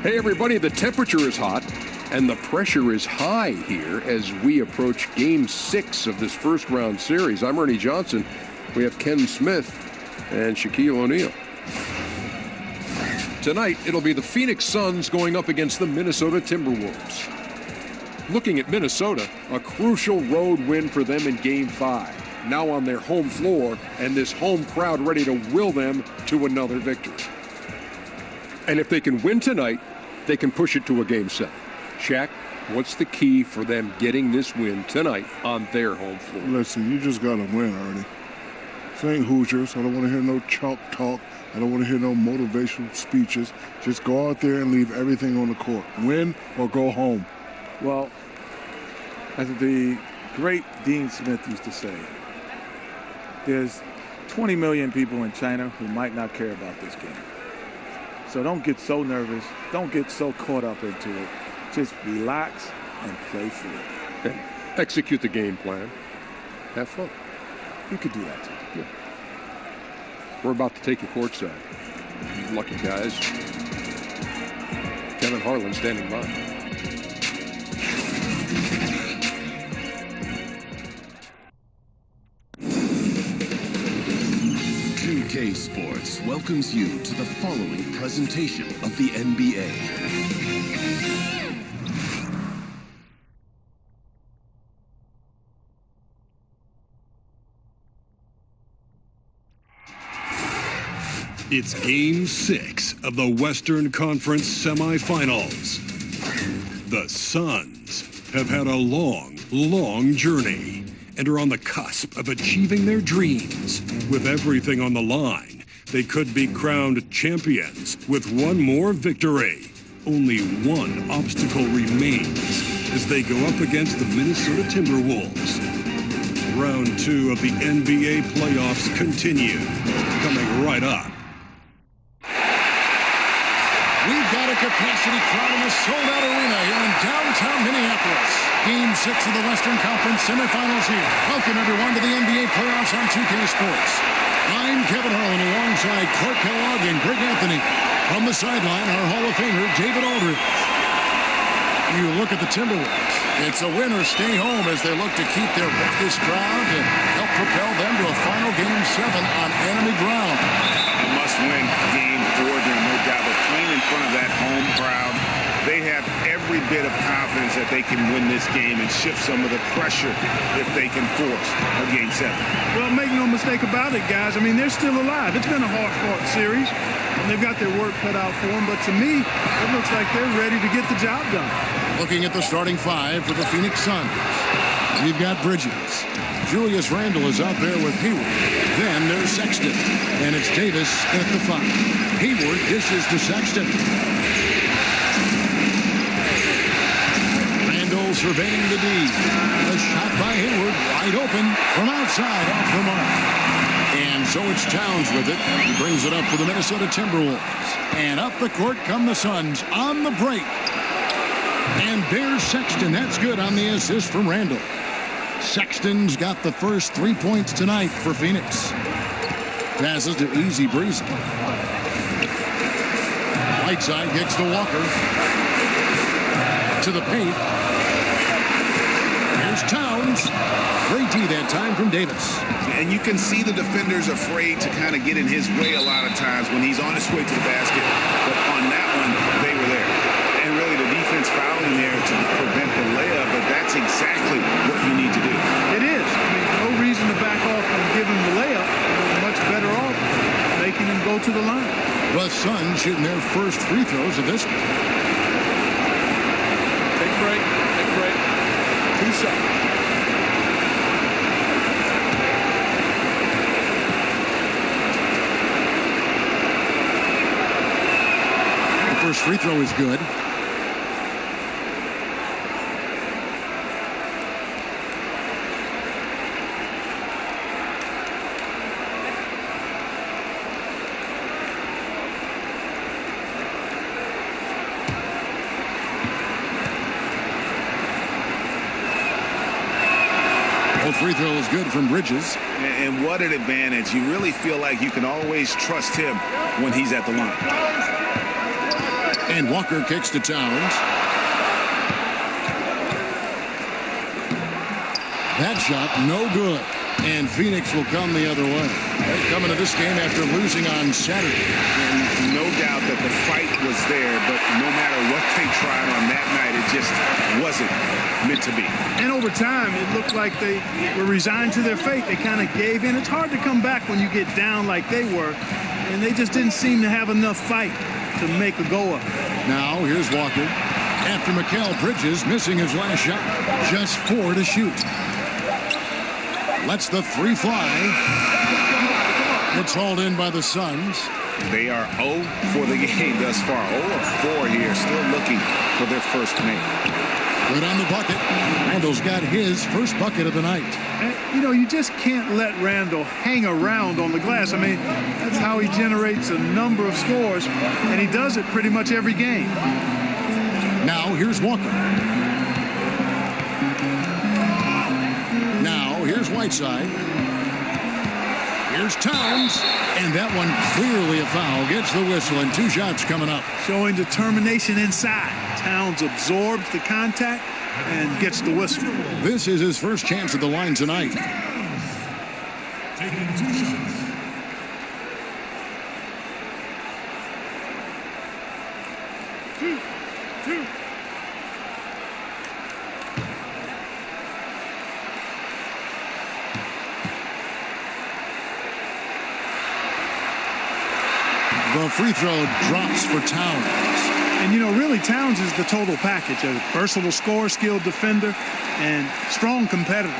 Hey everybody, the temperature is hot and the pressure is high here as we approach Game 6 of this first round series. I'm Ernie Johnson. We have Ken Smith and Shaquille O'Neal. Tonight, it'll be the Phoenix Suns going up against the Minnesota Timberwolves. Looking at Minnesota, a crucial road win for them in Game 5. Now on their home floor, and this home crowd ready to will them to another victory. And if they can win tonight, they can push it to a Game 7. Shaq, what's the key for them getting this win tonight on their home floor? Listen, you just got to win, Ernie. This ain't Hoosiers. I don't want to hear no chalk talk. I don't want to hear no motivational speeches. Just go out there and leave everything on the court. Win or go home. Well, as the great Dean Smith used to say, there's 20 million people in China who might not care about this game. So don't get so nervous. Don't get so caught up into it. Just relax and play free. And execute the game plan. Have fun. You could do that too. Yeah. We're about to take you courtside. Lucky guys. Kevin Harlan standing by. PHX Sports welcomes you to the following presentation of the NBA. It's Game 6 of the Western Conference semifinals. The Suns have had a long, long journey and are on the cusp of achieving their dreams. With everything on the line, they could be crowned champions with one more victory. Only one obstacle remains as they go up against the Minnesota Timberwolves. Round 2 of the NBA playoffs continue, coming right up. We've got a capacity crowd in a sold-out arena here in downtown Minneapolis. Game 6 of the Western Conference semifinals here. Welcome, everyone, to the NBA playoffs on 2K Sports. I'm Kevin Harlan alongside Clark Kellogg and Greg Anthony. From the sideline, our Hall of Famer, David Aldridge. You look at the Timberwolves. It's a win or stay home as they look to keep their raucous crowd and help propel them to a final Game 7 on enemy ground. A must-win game for them, no doubt. But playing in front of that home crowd, they have every bit of confidence that they can win this game and shift some of the pressure if they can force a Game 7. Well, make no mistake about it, guys. I mean, they're still alive. It's been a hard-fought series, and they've got their work cut out for them. But to me, it looks like they're ready to get the job done. Looking at the starting five for the Phoenix Suns, we've got Bridges. Julius Randle is out there with Hayward. Then there's Sexton, and it's Davis at the 5. Hayward dishes to Sexton. Randle surveying the D. A shot by Hayward, wide open from outside off the mark. And so it's Towns with it. He brings it up for the Minnesota Timberwolves. And up the court come the Suns on the break. And there's Sexton. That's good on the assist from Randle. Sexton's got the first 3 points tonight for Phoenix. Passes to Easy Breezy. Whiteside kicks to Walker. To the paint. Here's Towns. Great D that time from Davis. And you can see the defenders afraid to kind of get in his way a lot of times when he's on his way to the basket. But on that one, they were there. And really the defense fouling there to prevent the layup, but that's exactly what you need to do. It is. I mean, no reason to back off and give him the layup. They're much better off making him go to the line. The Suns shooting their first free throws of this game. Take a break. Take a break. 2 seconds. The first free throw is good. Free throw is good from Bridges. And what an advantage. You really feel like you can always trust him when he's at the line. And Walker kicks to Towns. That shot, no good. And Phoenix will come the other way. They're coming to this game after losing on Saturday. And no doubt that the fight was there, but no matter what they tried on that night, it just wasn't meant to be. And over time, it looked like they were resigned to their fate. They kind of gave in. It's hard to come back when you get down like they were, and they just didn't seem to have enough fight to make a go of it. Now, here's Walker. After Mikal Bridges missing his last shot. Just 4 to shoot. Lets the 3 fly. It's hauled in by the Suns. They are 0 for the game thus far. 0 of 4 here, still looking for their first make. Good on the bucket. Randall's got his first bucket of the night. And, you know, you just can't let Randall hang around on the glass. I mean, that's how he generates a number of scores, and he does it pretty much every game. Now, here's Walker. Now, here's Whiteside. Here's Towns. And that one clearly a foul. Gets the whistle, and 2 shots coming up. Showing determination inside. Towns absorbs the contact and gets the whistle. This is his first chance at the line tonight. Taking 2 shots. The free throw drops for Towns. And, you know, really, Towns is the total package. A versatile scorer, skilled defender, and strong competitor.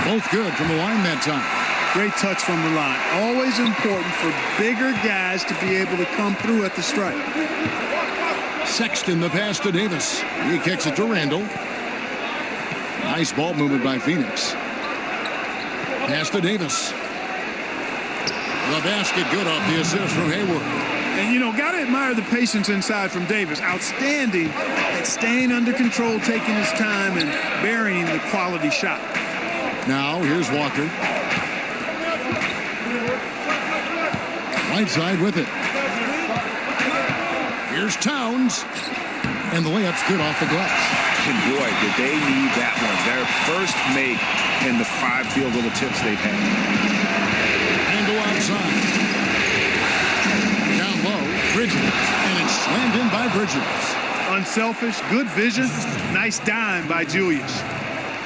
Both good from the line that time. Great touch from the line. Always important for bigger guys to be able to come through at the stripe. Sexton, the pass to Davis. He kicks it to Randall. Nice ball movement by Phoenix. Pass to Davis. The basket good off the assist from Hayward. And, you know, got to admire the patience inside from Davis. Outstanding at staying under control, taking his time, and burying the quality shot. Now, here's Walker. Whiteside with it. Here's Towns. And the layup's good off the glass. And boy, did they need that one. Their first make in the 5 field goal attempts they've had. And go outside. Down low, Bridges. And it's slammed in by Bridges. Unselfish, good vision. Nice dime by Julius.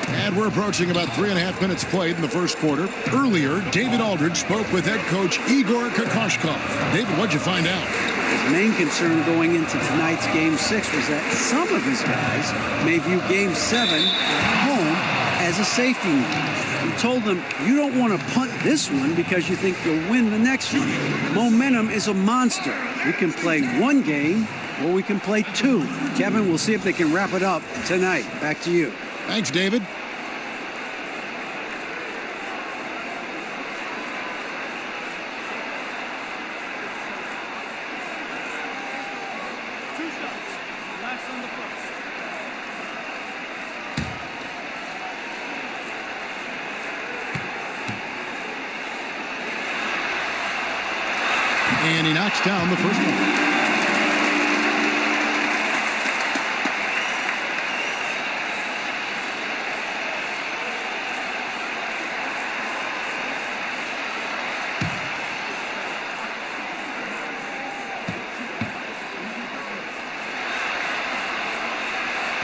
And we're approaching about 3.5 minutes played in the first quarter. Earlier, David Aldridge spoke with head coach Igor Kokoshkov. David, what'd you find out? His main concern going into tonight's Game 6 was that some of his guys may view Game 7 at home as a safety net. He told them, you don't want to punt this one because you think you'll win the next one. Momentum is a monster. We can play 1 game or we can play 2. Kevin, we'll see if they can wrap it up tonight. Back to you. Thanks, David. And he knocks down the first one.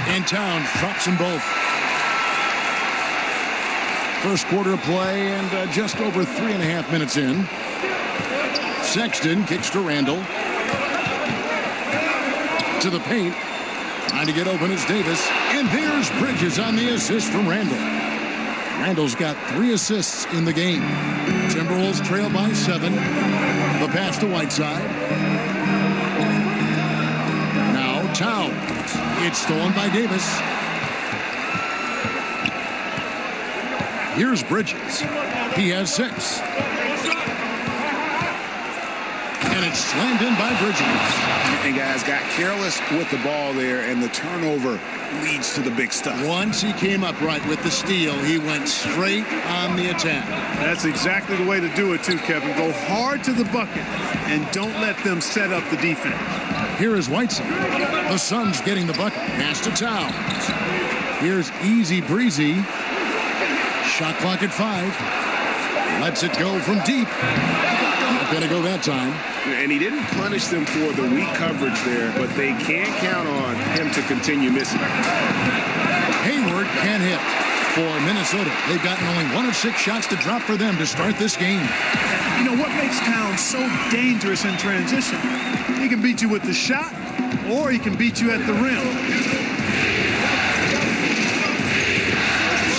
And Towns drops them both. First quarter of play and just over 3.5 minutes in. Sexton kicks to Randall. To the paint. Trying to get open is Davis. And there's Bridges on the assist from Randall. Randall's got 3 assists in the game. Timberwolves trail by 7. The pass to Whiteside. Now Towns. It's stolen by Davis. Here's Bridges. He has 6. And it's slammed in by Bridges. And guys got careless with the ball there, and the turnover leads to the big stuff. Once he came upright with the steal, he went straight on the attack. That's exactly the way to do it, too, Kevin. Go hard to the bucket and don't let them set up the defense. Here is Whiteside. The Suns getting the bucket. Pass to Towns. Here's Easy Breezy. Shot clock at 5. Lets it go from deep. Not going to go that time. And he didn't punish them for the weak coverage there, but they can't count on him to continue missing. Hayward can't hit for Minnesota. They've gotten only 1 of 6 shots to drop for them to start this game. You know what makes Towns so dangerous in transition? He can beat you with the shot, or he can beat you at the rim.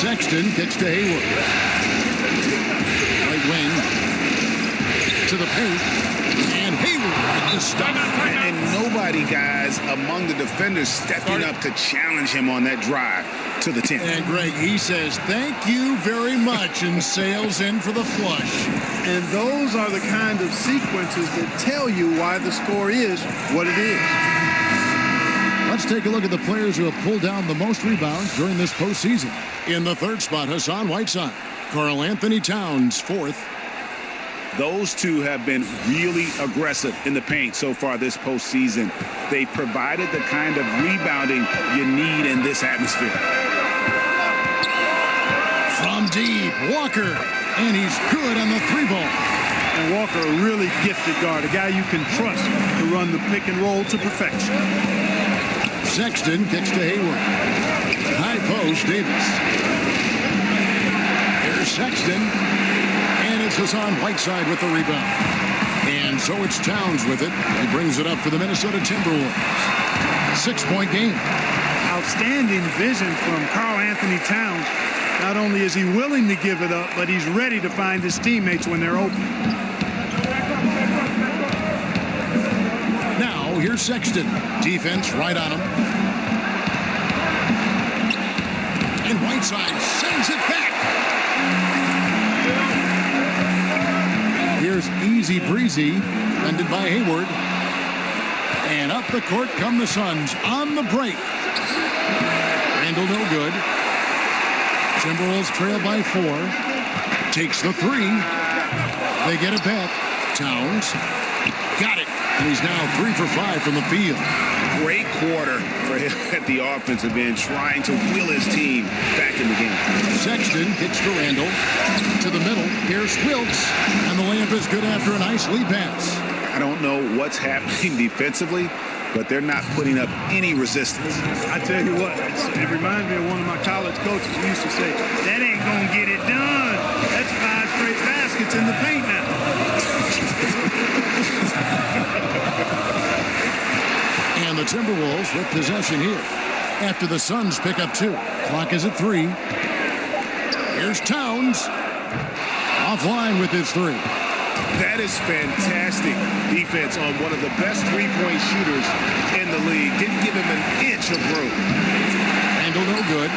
Sexton kicks to Hayward. Right wing to the paint, and Hayward with the stop. And nobody, guys, among the defenders stepping up to challenge him on that drive to the 10. And Greg, he says, thank you very much, and sails in for the flush. And those are the kind of sequences that tell you why the score is what it is. Let's take a look at the players who have pulled down the most rebounds during this postseason. In the third spot, Hassan Whiteside. Karl Anthony Towns, 4th. Those two have been really aggressive in the paint so far this postseason. They provided the kind of rebounding you need in this atmosphere. From deep, Walker, and he's good on the 3-ball. And Walker, a really gifted guard, a guy you can trust to run the pick and roll to perfection. Sexton kicks to Hayward. High post, Davis. Here's Sexton. And it's Hassan Whiteside with the rebound. And so it's Towns with it. He brings it up for the Minnesota Timberwolves. 6-point game. Outstanding vision from Karl Anthony Towns. Not only is he willing to give it up, but he's ready to find his teammates when they're open. Now, here's Sexton. Defense right on him. And Whiteside sends it back. Here's Easy Breezy, defended by Hayward. And up the court come the Suns on the break. Randall no good. Timberwolves trail by 4. Takes the 3. They get it back. Towns got it. And he's now 3 for 5 from the field. Great quarter for him at the offensive end, trying to will his team back in the game. Sexton kicks to Randall. To the middle. Here's Wilkes. And the layup is good after a nice lead pass. I don't know what's happening defensively, but they're not putting up any resistance. I tell you what, it reminds me of one of my college coaches who used to say, that ain't going to get it done. That's 5 straight baskets in the paint now. And the Timberwolves with possession here after the Suns pick up 2. Clock is at 3. Here's Towns. Offline with his 3. That is fantastic defense on one of the best three-point shooters in the league. Didn't give him an inch of room. Handle no good.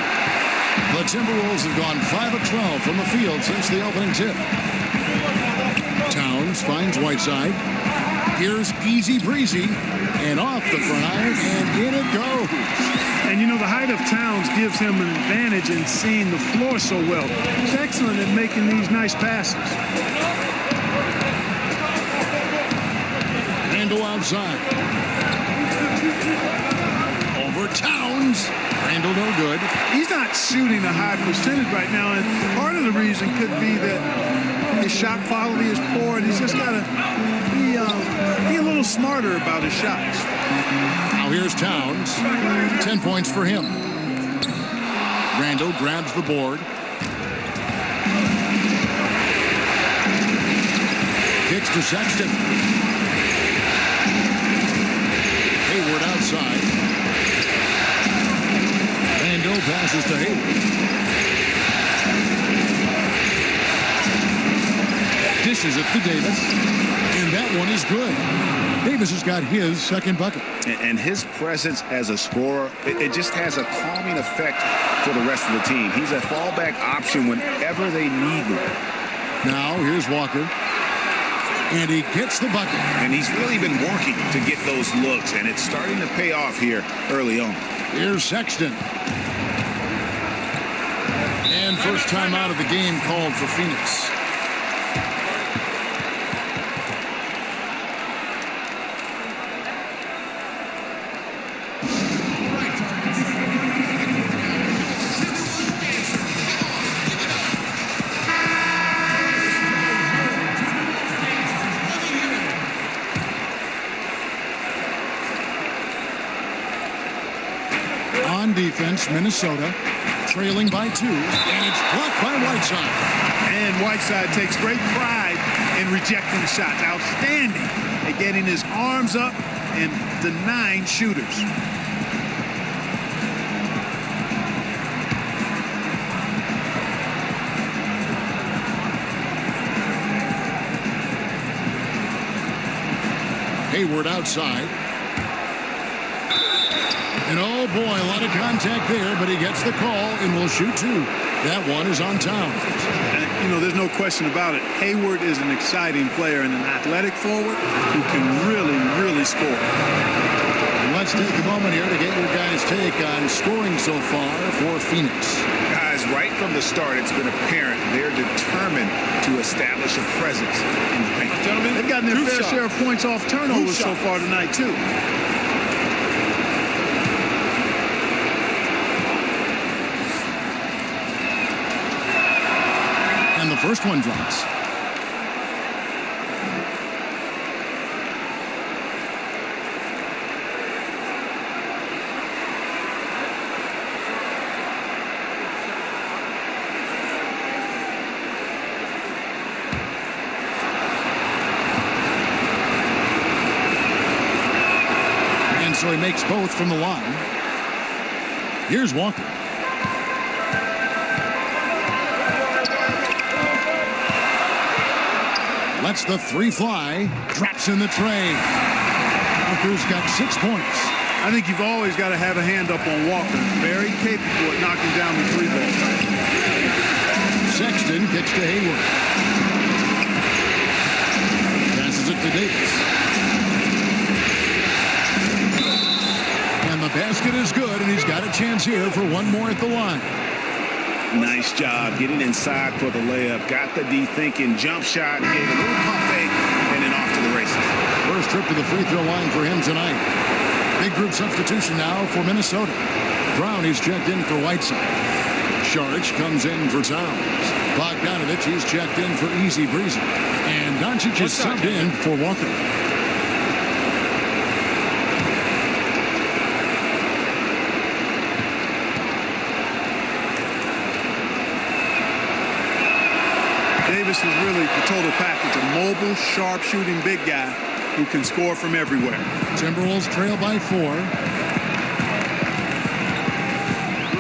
The Timberwolves have gone 5 of 12 from the field since the opening tip. Towns finds Whiteside. Here's Easy Breezy. And off the front iron, and in it goes. And you know, the height of Towns gives him an advantage in seeing the floor so well. He's excellent at making these nice passes. Randall outside. Over Towns. Randall no good. He's not shooting a high percentage right now, and part of the reason could be that his shot quality is poor, and he's just got to be a little smarter about his shots. Now here's Towns. 10 points for him. Randall grabs the board. Kicks to Sexton. Hayward outside. Randall passes to Hayward. Dishes it to Davis. And that one is good. Davis has got his second bucket. And his presence as a scorer, it just has a calming effect for the rest of the team. He's a fallback option whenever they need him. Now here's Walker. And he gets the bucket. And he's really been working to get those looks, and it's starting to pay off here early on. Here's Sexton. And first time out of the game called for Phoenix. On defense, Minnesota trailing by 2, and it's blocked by Whiteside. And Whiteside takes great pride in rejecting shots. Outstanding at getting his arms up and denying shooters. Hayward outside. And oh boy, a lot of contact there, but he gets the call and will shoot 2. That one is on Towns. You know, there's no question about it. Hayward is an exciting player and an athletic forward who can really, really score. Let's take a moment here to get your guys' take on scoring so far for Phoenix. Guys, right from the start, it's been apparent they're determined to establish a presence in the paint. Gentlemen, they've gotten their fair share of points off turnovers so far tonight, too. And the first one drops. And so he makes both from the line. Here's Walker. Lets the 3 fly, drops in the tray. Walker's got 6 points. I think you've always got to have a hand up on Walker. Very capable at knocking down the 3 ball. Sexton kicks to Hayward. Passes it to Davis. And the basket is good, and he's got a chance here for one more at the line. Nice job getting inside for the layup. Got the D thinking, jump shot, gave a little pump fake, and then off to the races. First trip to the free throw line for him tonight. Big group substitution now for Minnesota. Brown is checked in for Whiteside. Saric comes in for Towns. Bogdanovich is checked in for Easy Breezy. And Doncic is subbed in for Walker. Davis is really the total package. A mobile, sharp-shooting big guy who can score from everywhere. Timberwolves trail by 4.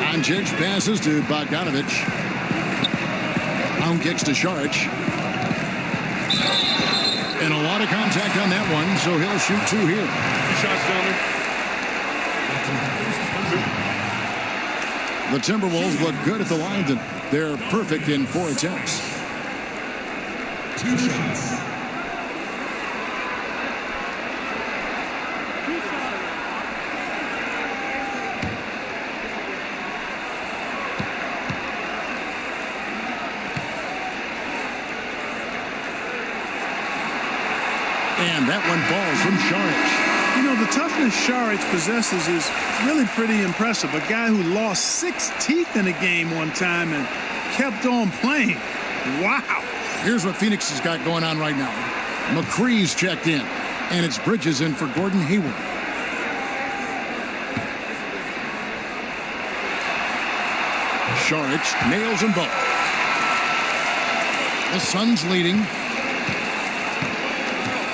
Doncic passes to Bogdanovich. Brown kicks to Saric. And a lot of contact on that one, so he'll shoot 2 here. Shots, gentlemen. The Timberwolves look good at the line. They're perfect in 4 attempts. 2 shots. And that one falls from Saric. You know, the toughness Saric possesses is really pretty impressive. A guy who lost 6 teeth in a game one time and kept on playing. Wow. Here's what Phoenix has got going on right now. McCree's checked in, and it's Bridges in for Gordon Hayward. Saric nails them both. The Suns leading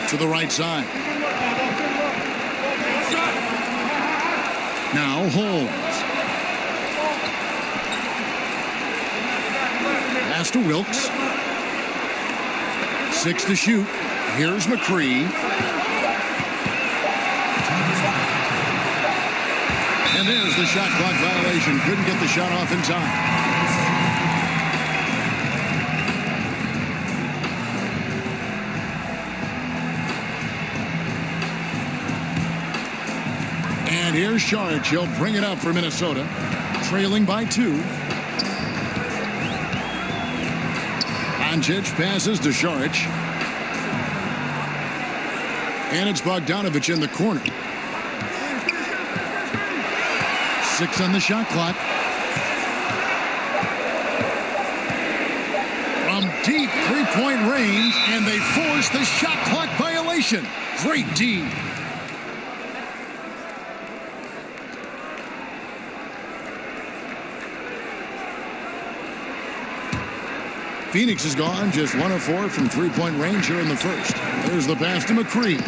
to the right side. Now Holmes. Pass to Wilkes. 6 to shoot. Here's McCree. And there's the shot clock violation. Couldn't get the shot off in time. here's Sharge. He'll bring it up for Minnesota, trailing by 2. Doncic passes to Sharge. And it's Bogdanovich in the corner. 6 on the shot clock. From deep three-point range, and they force the shot clock violation. Great D. Phoenix is gone, just 1 of 4 from three-point range here in the first. There's the pass to McCree.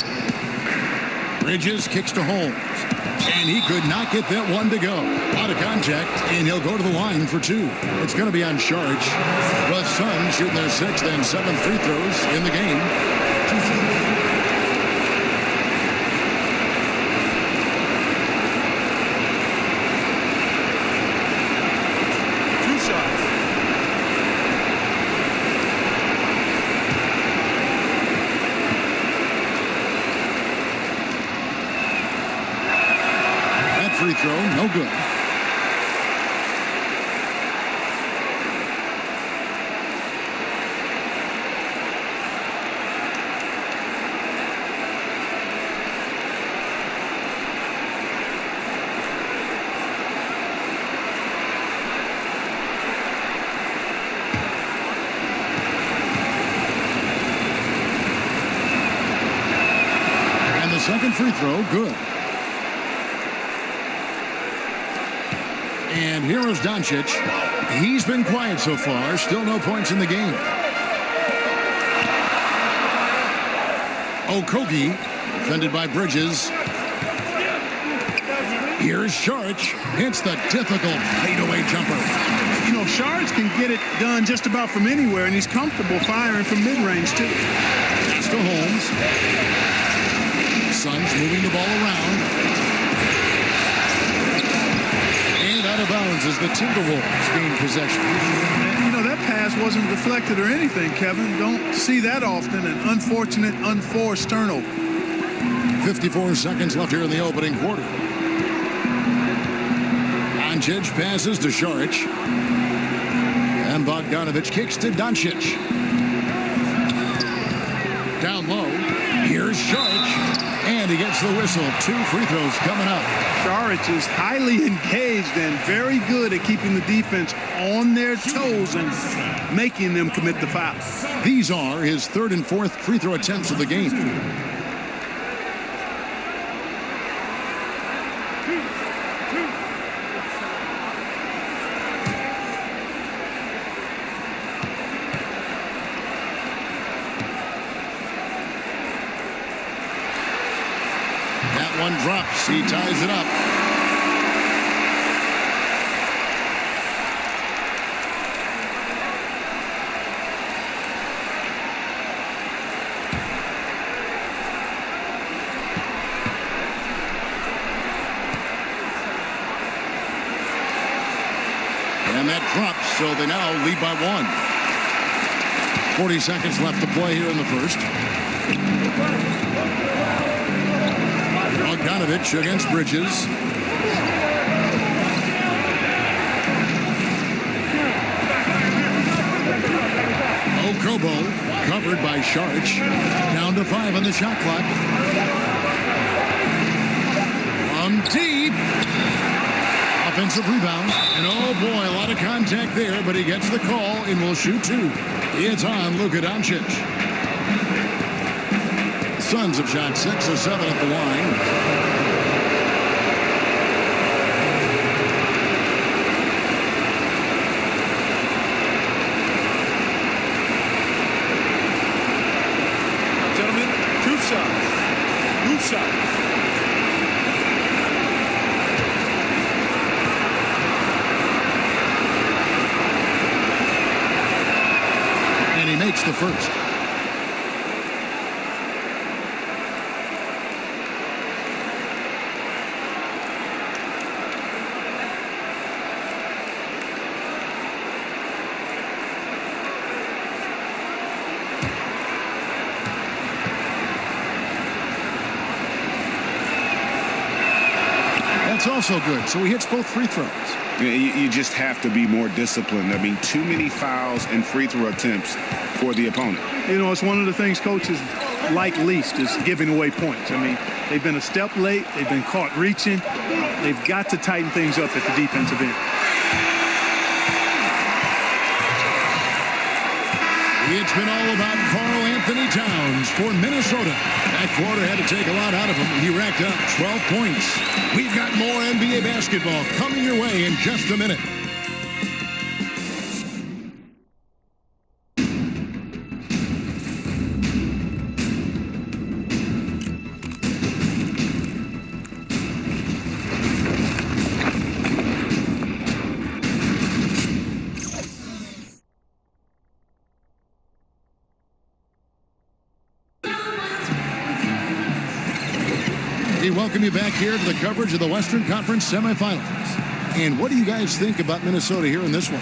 Bridges kicks to Holmes. And he could not get that one to go. Out of contact, and he'll go to the line for 2. It's going to be on Sharge. The Suns shooting their 6th and 7th free throws in the game. Free throw, no good. And the second free throw, good. And here is Doncic. He's been quiet so far. Still no points in the game. Okogie, defended by Bridges. Here's Sharge. Hits the difficult fadeaway jumper. You know, Sharge can get it done just about from anywhere, and he's comfortable firing from mid-range, too. Pass to Holmes. Suns moving the ball around. Out of bounds as the Timberwolves gain possession. You know, that pass wasn't deflected or anything, Kevin. Don't see that often. An unfortunate, unforced turnover. 54 seconds left here in the opening quarter. Doncic passes to Sharge. And Bogdanovich kicks to Doncic. Down low. Here's Sharge. And he gets the whistle. 2 free throws coming up. Saric is highly engaged and very good at keeping the defense on their toes and making them commit the foul. These are his 3rd and 4th free throw attempts of the game. One drops. He ties it up. And that drops, so they now lead by 1. 40 seconds left to play here in the first. Bogdanovich against Bridges. Okobo covered by Sharge. Down to 5 on the shot clock. From deep. Offensive rebound. And oh boy, a lot of contact there, but he gets the call and will shoot 2. It's on Luka Doncic. Suns have shot 6 of 7 at the line. Gentlemen, 2 shots. 2 shots. And he makes the first. so good. So he hits both free throws. You just have to be more disciplined. I mean, too many fouls and free throw attempts for the opponent. You know, it's one of the things coaches like least is giving away points. I mean, they've been a step late. They've been caught reaching. They've got to tighten things up at the defensive end. It's been all about Karl Anthony Towns for Minnesota. That quarter had to take a lot out of him. He racked up 12 points. We've got more NBA basketball coming your way in just a minute. We welcome you back here to the coverage of the Western Conference semifinals. And what do you guys think about Minnesota here in this one?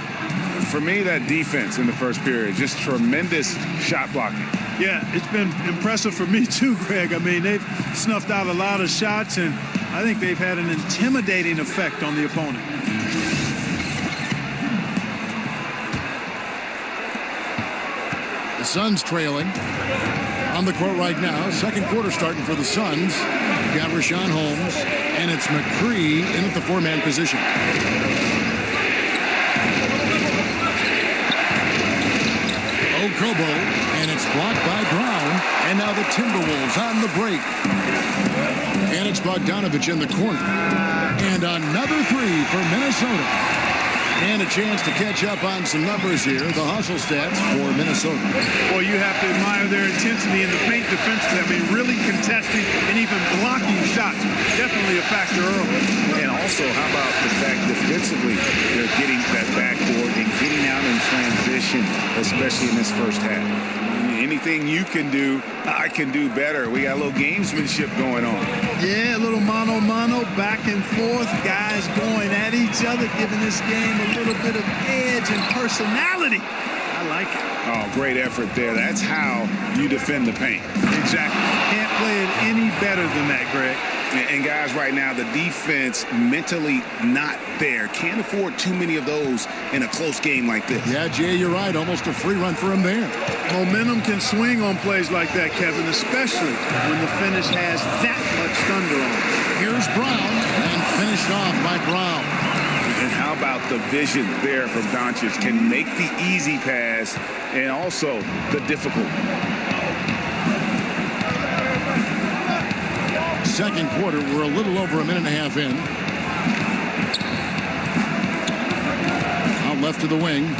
For me, that defense in the first period, just tremendous shot blocking. Yeah, it's been impressive for me too, Greg. I mean, they've snuffed out a lot of shots, and I think they've had an intimidating effect on the opponent. The Suns trailing. On the court right now, second quarter starting for the Suns. Got Rashawn Holmes, and it's McCree in at the four-man position. Okobo, and it's blocked by Brown, and now the Timberwolves on the break. And it's Bogdanovich in the corner. And another three for Minnesota. And a chance to catch up on some numbers here. The hustle stats for Minnesota. Well, you have to admire their intensity in the paint defensively. I mean, really contesting and even blocking shots. Definitely a factor early. And also, how about the fact defensively, they're getting that backboard and getting out in transition, especially in this first half. Anything you can do, I can do better. We got a little gamesmanship going on. Yeah, a little mano-mano, back and forth, guys going at each other, giving this game a little bit of edge and personality. I like it. Oh, great effort there. That's how you defend the paint. Exactly. Can't play it any better than that, Greg. And guys, right now, the defense mentally not there. Can't afford too many of those in a close game like this. Yeah, Jay, you're right. Almost a free run for him there. Momentum can swing on plays like that, Kevin, especially when the finish has that much thunder on it. Here's Brown, and finished off by Brown. And how about the vision there from Doncic? Can make the easy pass and also the difficult. Second quarter, we're a little over a minute and a half in. Out left to the wing.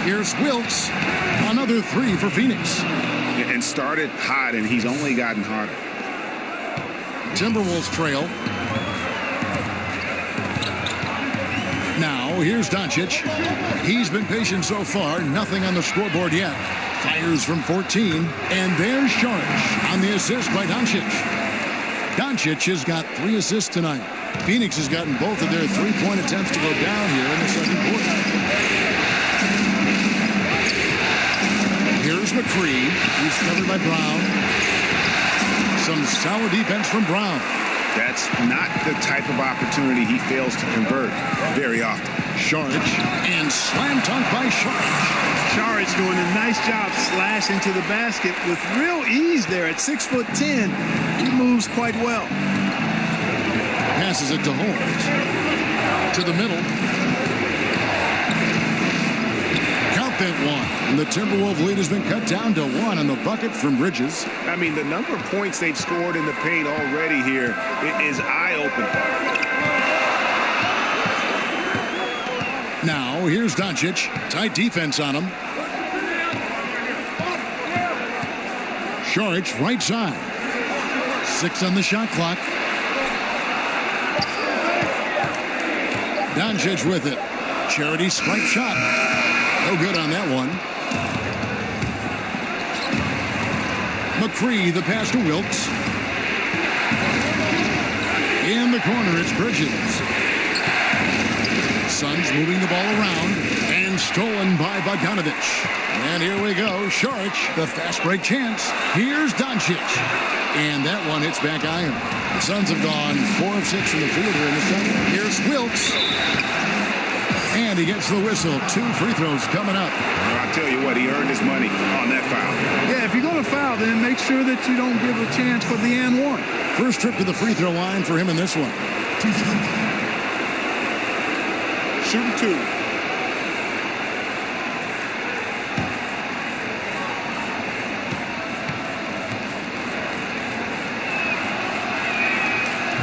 Here's Wilkes. Another three for Phoenix. And started hot, and he's only gotten hotter. Timberwolves trail. Now, here's Doncic. He's been patient so far. Nothing on the scoreboard yet. Fires from 14. And there's Saric on the assist by Doncic. Doncic has got 3 assists tonight. Phoenix has gotten both of their three-point attempts to go down here in the second quarter. Here's McCree. He's covered by Brown. Some solid defense from Brown. That's not the type of opportunity he fails to convert very often. Saric, and slam dunk by Saric. Saric doing a nice job slashing to the basket with real ease there at 6'10". He moves quite well. Passes it to Holmes. To the middle. Count that one. And the Timberwolves lead has been cut down to 1 on the bucket from Bridges. I mean, the number of points they've scored in the paint already here is eye-opening. Now, here's Doncic. Tight defense on him. Saric, right side. 6 on the shot clock. Doncic with it. Charity strike shot. No good on that one. McCree, the pass to Wilkes. In the corner, it's Bridges. Suns moving the ball around, and stolen by Bogdanovich. And here we go. Sharch, the fast break chance. Here's Doncic. And that one hits back iron. The Suns have gone 4 of 6 in the field here in the second. Here's Wilkes. And he gets the whistle. 2 free throws coming up. Well, I'll tell you what, he earned his money on that foul. Yeah, if you're going to foul, then make sure that you don't give a chance for the and one. First trip to the free throw line for him in this one. Shooting 2.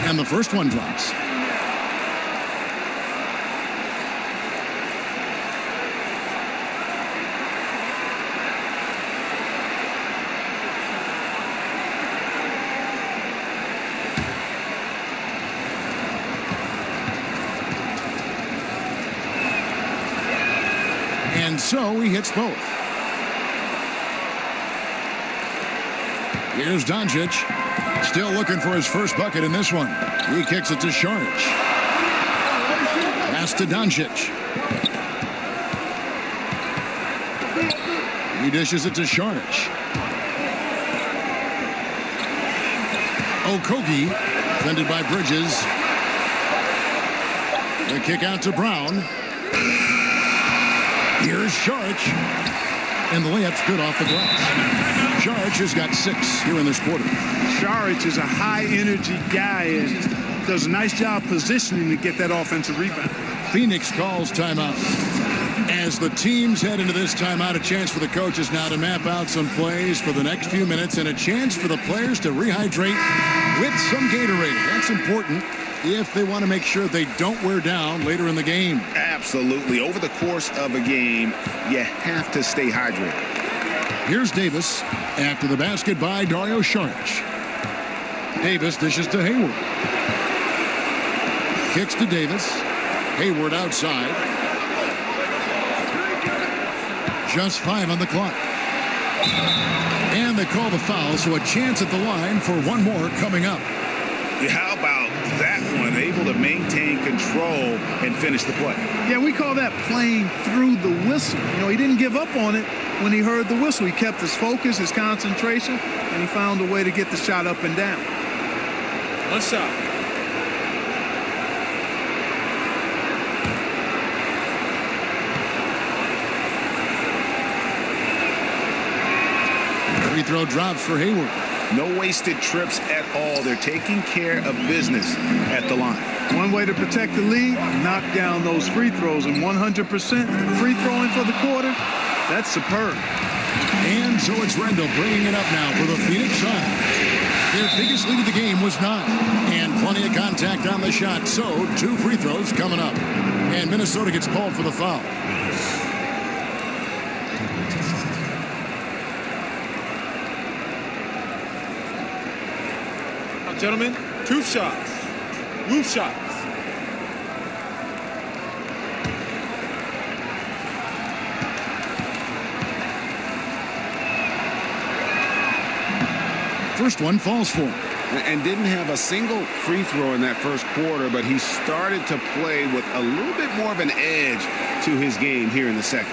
And the first one drops. And so he hits both. Here's Doncic. Still looking for his first bucket in this one. He kicks it to Sharch. Pass to Doncic. He dishes it to Sharch. Okogie, defended by Bridges. The kick out to Brown. Here's Sharch. And the layup's good off the glass. Sharch has got 6 here in this quarter. Sharch is a high-energy guy and does a nice job positioning to get that offensive rebound. Phoenix calls timeout. As the teams head into this timeout, a chance for the coaches now to map out some plays for the next few minutes and a chance for the players to rehydrate with some Gatorade. That's important if they want to make sure they don't wear down later in the game. Absolutely. Over the course of a game, you have to stay hydrated. Here's Davis after the basket by Dario Saric. Davis dishes to Hayward. Kicks to Davis. Hayward outside. Just 5 on the clock. And they call the foul, so a chance at the line for one more coming up. How about that one? Able to maintain control and finish the play. Yeah, we call that playing through the whistle. You know, he didn't give up on it when he heard the whistle. He kept his focus, his concentration, and he found a way to get the shot up and down. One shot. Free throw drops for Hayward. No wasted trips at all. They're taking care of business at the line. One way to protect the lead, knock down those free throws, and 100% free throwing for the quarter, that's superb. And so it's Rendell bringing it up now for the Phoenix Suns. Their biggest lead of the game was 9, and plenty of contact on the shot, so 2 free throws coming up. And Minnesota gets called for the foul. Gentlemen, 2 shots. Loose shots. First one falls for him. And didn't have a single free throw in that first quarter, but he started to play with a little bit more of an edge to his game here in the second.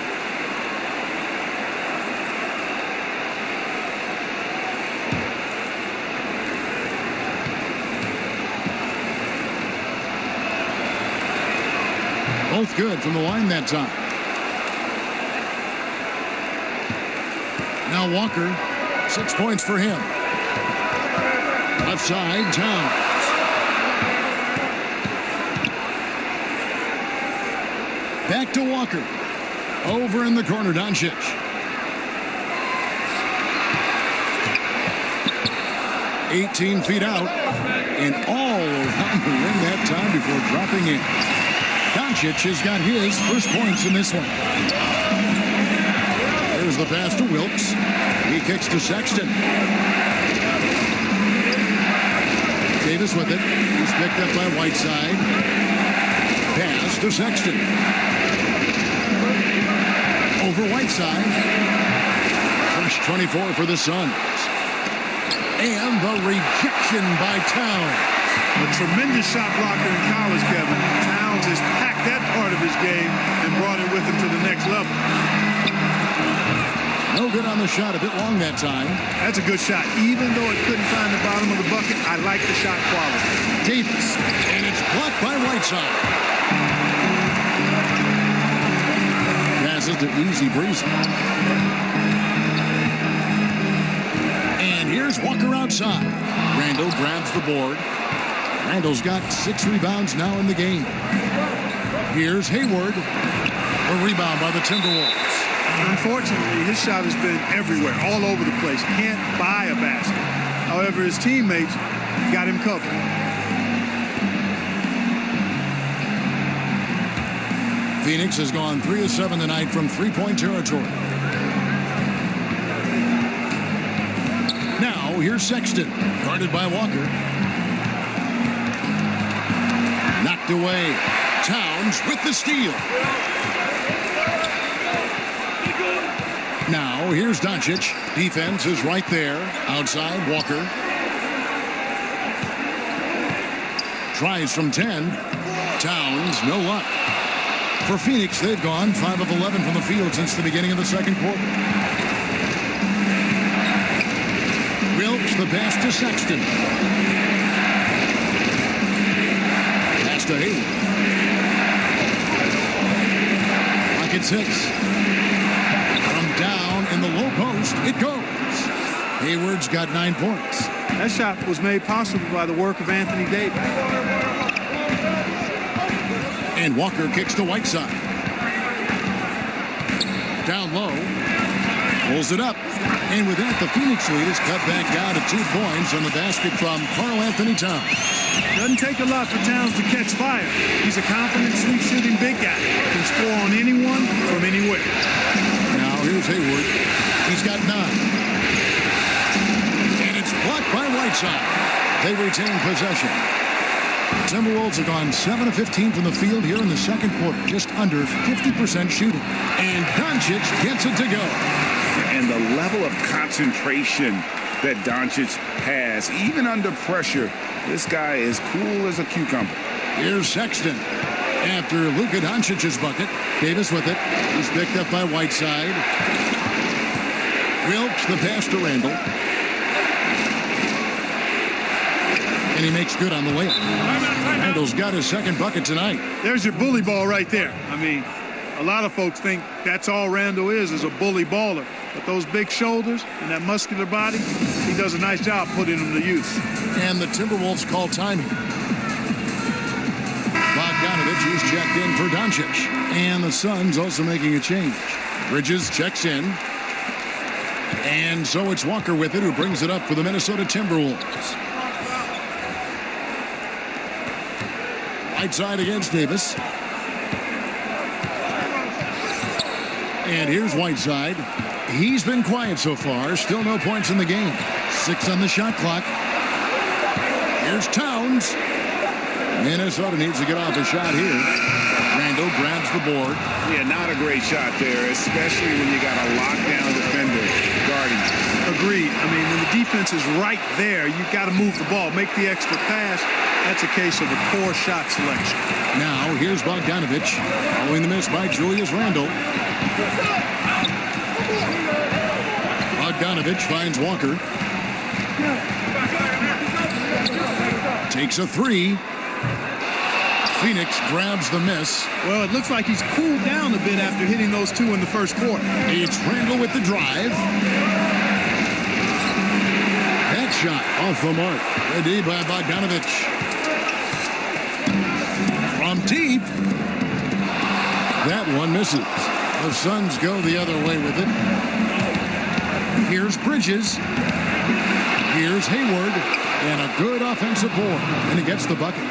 Both good from the line that time. Now Walker, 6 points for him. Left side, Towns. Back to Walker. Over in the corner, Doncic. "18 feet out and all around the rim that time before dropping in. Doncic has got his first points in this one. There's the pass to Wilkes. He kicks to Sexton. Davis with it. He's picked up by Whiteside. Pass to Sexton. Over Whiteside. First 24 for the Suns. And the rejection by Towns. A tremendous shot blocker in college, Kevin. Towns has packed that part of his game and brought it with him to the next level. good on the shot. A bit long that time. That's a good shot. Even though it couldn't find the bottom of the bucket, I like the shot quality. Davis. And it's blocked by Whiteside. Passes to Easy Breezy. And here's Walker outside. Randall grabs the board. Randall's got 6 rebounds now in the game. Here's Hayward. A rebound by the Timberwolves. Unfortunately, his shot has been everywhere, all over the place. Can't buy a basket. However, his teammates got him covered. Phoenix has gone 3 of 7 tonight from three-point territory. Now, here's Sexton, guarded by Walker. Knocked away. Towns with the steal. Now, here's Doncic. Defense is right there. Outside, Walker. Tries from 10. Towns, no luck. For Phoenix, they've gone 5 of 11 from the field since the beginning of the second quarter. Wilkes, the pass to Sexton. Pass to Hayward. Pocket 6. From down in the low post, it goes. Hayward's got 9 points. That shot was made possible by the work of Anthony Davis. And Walker kicks to Whiteside. Down low. Pulls it up. And with that, the Phoenix lead is cut back down to 2 points on the basket from Karl Anthony Towns. Doesn't take a lot for Towns to catch fire. He's a confident, sweep-shooting big guy. Can score on anyone from anywhere. Now here's Hayward. He's got 9. And it's blocked by Whiteside. They retain possession. Timberwolves have gone 7 of 15 from the field here in the second quarter. Just under 50% shooting. And Doncic gets it to go. And the level of concentration that Doncic has, even under pressure, this guy is cool as a cucumber. Here's Sexton. After Luka Doncic's bucket, Davis with it. He's picked up by Whiteside. Wilkes, the pass to Randall. And he makes good on the layup. Randall's got his second bucket tonight. There's your bully ball right there. I mean, a lot of folks think that's all Randall is a bully baller. But those big shoulders and that muscular body, he does a nice job putting them to use. And the Timberwolves call timing. Bogdanovich is checked in for Doncic. And the Suns also making a change. Bridges checks in. And so it's Walker with it, who brings it up for the Minnesota Timberwolves. Right side against Davis. And here's Whiteside. He's been quiet so far. Still no points in the game. 6 on the shot clock. Here's Towns. Minnesota needs to get off a shot here. Randall grabs the board. Yeah, not a great shot there, especially when you got a lockdown defender guarding. Agreed. I mean, when the defense is right there, you've got to move the ball, make the extra pass. That's a case of a poor shot selection. Now, here's Bogdanovich. Following the miss by Julius Randle. Bogdanovich finds Walker. Takes a 3. Phoenix grabs the miss. Well, it looks like he's cooled down a bit after hitting those 2 in the first quarter. It's Randle with the drive. That shot off the mark. Ready by Bogdanovich. From deep. That one misses. The Suns go the other way with it. Here's Bridges. Here's Hayward. And a good offensive board. And he gets the bucket.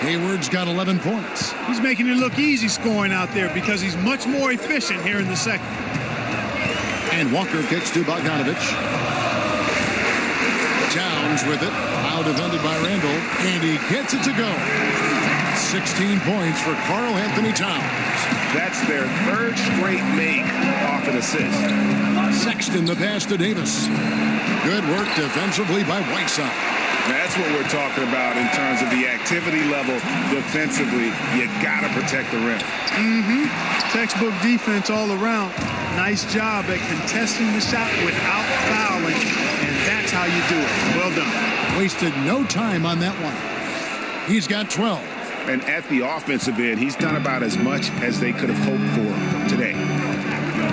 Hayward's got 11 points. He's making it look easy scoring out there because he's much more efficient here in the second. And Walker kicks to Bogdanovich. Towns with it. Now defended by Randall. And he gets it to go. 16 points for Karl Anthony Towns. That's their 3rd straight make off an assist. Sexton the pass to Davis. Good work defensively by Whiteside. That's what we're talking about in terms of the activity level defensively. You got to protect the rim. Textbook defense all around. Nice job at contesting the shot without fouling, and that's how you do it. Well done. Wasted no time on that one. He's got 12. And at the offensive end, he's done about as much as they could have hoped for today.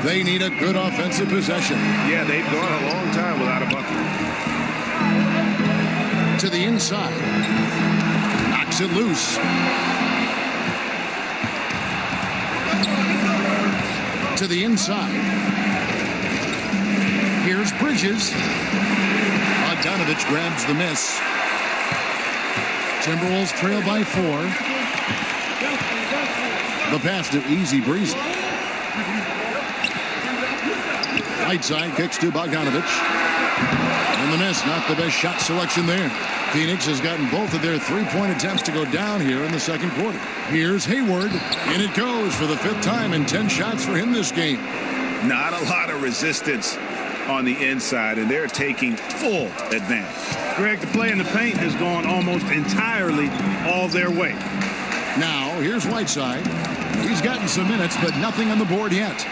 They need a good offensive possession. Yeah, they've gone a long time without a bucket. To the inside. Knocks it loose. To the inside. Here's Bridges. Bogdanovich grabs the miss. Timberwolves trail by 4. The pass to Easy Breezy. Whiteside kicks to Bogdanovich. And the miss, not the best shot selection there. Phoenix has gotten both of their three-point attempts to go down here in the second quarter. Here's Hayward, and it goes for the 5th time, and 10 shots for him this game. Not a lot of resistance on the inside, and they're taking full advantage. Greg, the play in the paint has gone almost entirely all their way. Now, here's Whiteside. He's gotten some minutes, but nothing on the board yet.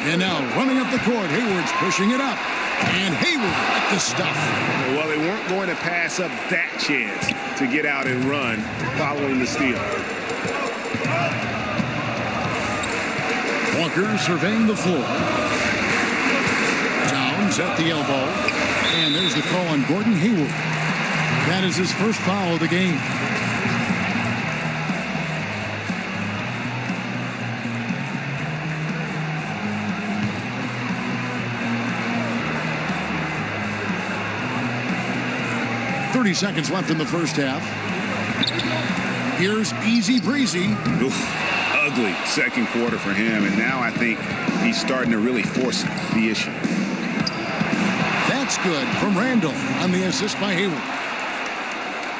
And now, running up the court, Hayward's pushing it up. And Hayward at the stuff. Well, they weren't going to pass up that chance to get out and run following the steal. Walker surveying the floor. Towns at the elbow. And there's the call on Gordon Hayward. That is his first foul of the game. Seconds left in the first half. Here's Easy Breezy. Oof, ugly second quarter for him, and now I think he's starting to really force the issue. That's good from Randall on the assist by Hayward.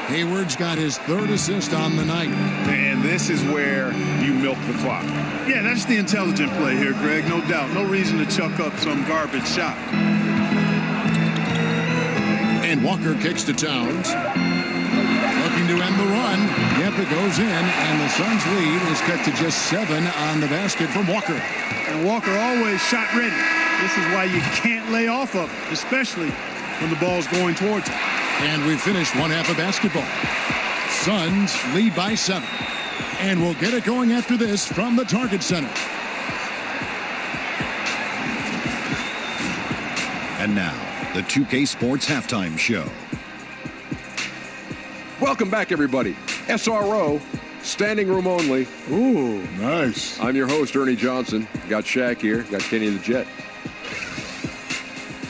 Hayward's got his 3rd assist on the night. And this is where you milk the clock. Yeah, that's the intelligent play here, Greg, no doubt. No reason to chuck up some garbage shot. And Walker kicks to Towns. Looking to end the run. Yep, it goes in, and the Suns' lead is cut to just 7 on the basket from Walker. And Walker always shot ready. This is why you can't lay off of it, especially when the ball's going towards him. And we finished one half of basketball. Suns lead by 7. And we'll get it going after this from the Target Center. And now, the 2K Sports Halftime Show. Welcome back, everybody. SRO, standing room only. Ooh, nice. I'm your host, Ernie Johnson. Got Shaq here. Got Kenny the Jet.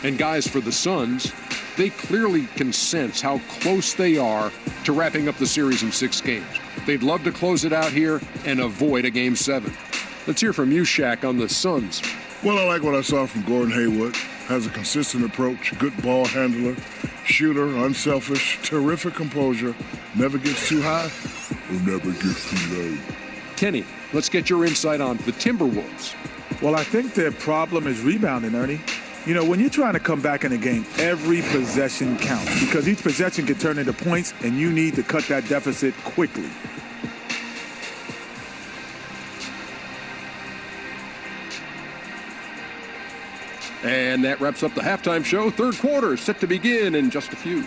And guys, for the Suns, they clearly can sense how close they are to wrapping up the series in 6 games. They'd love to close it out here and avoid a Game 7. Let's hear from you, Shaq, on the Suns. Well, I like what I saw from Gordon Hayward. Has a consistent approach, good ball handler, shooter, unselfish, terrific composure, never gets too high, or never gets too low. Kenny, let's get your insight on the Timberwolves. Well, I think their problem is rebounding, Ernie. You know, when you're trying to come back in a game, every possession counts because each possession can turn into points, and you need to cut that deficit quickly. And that wraps up the halftime show. Third quarter set to begin in just a few.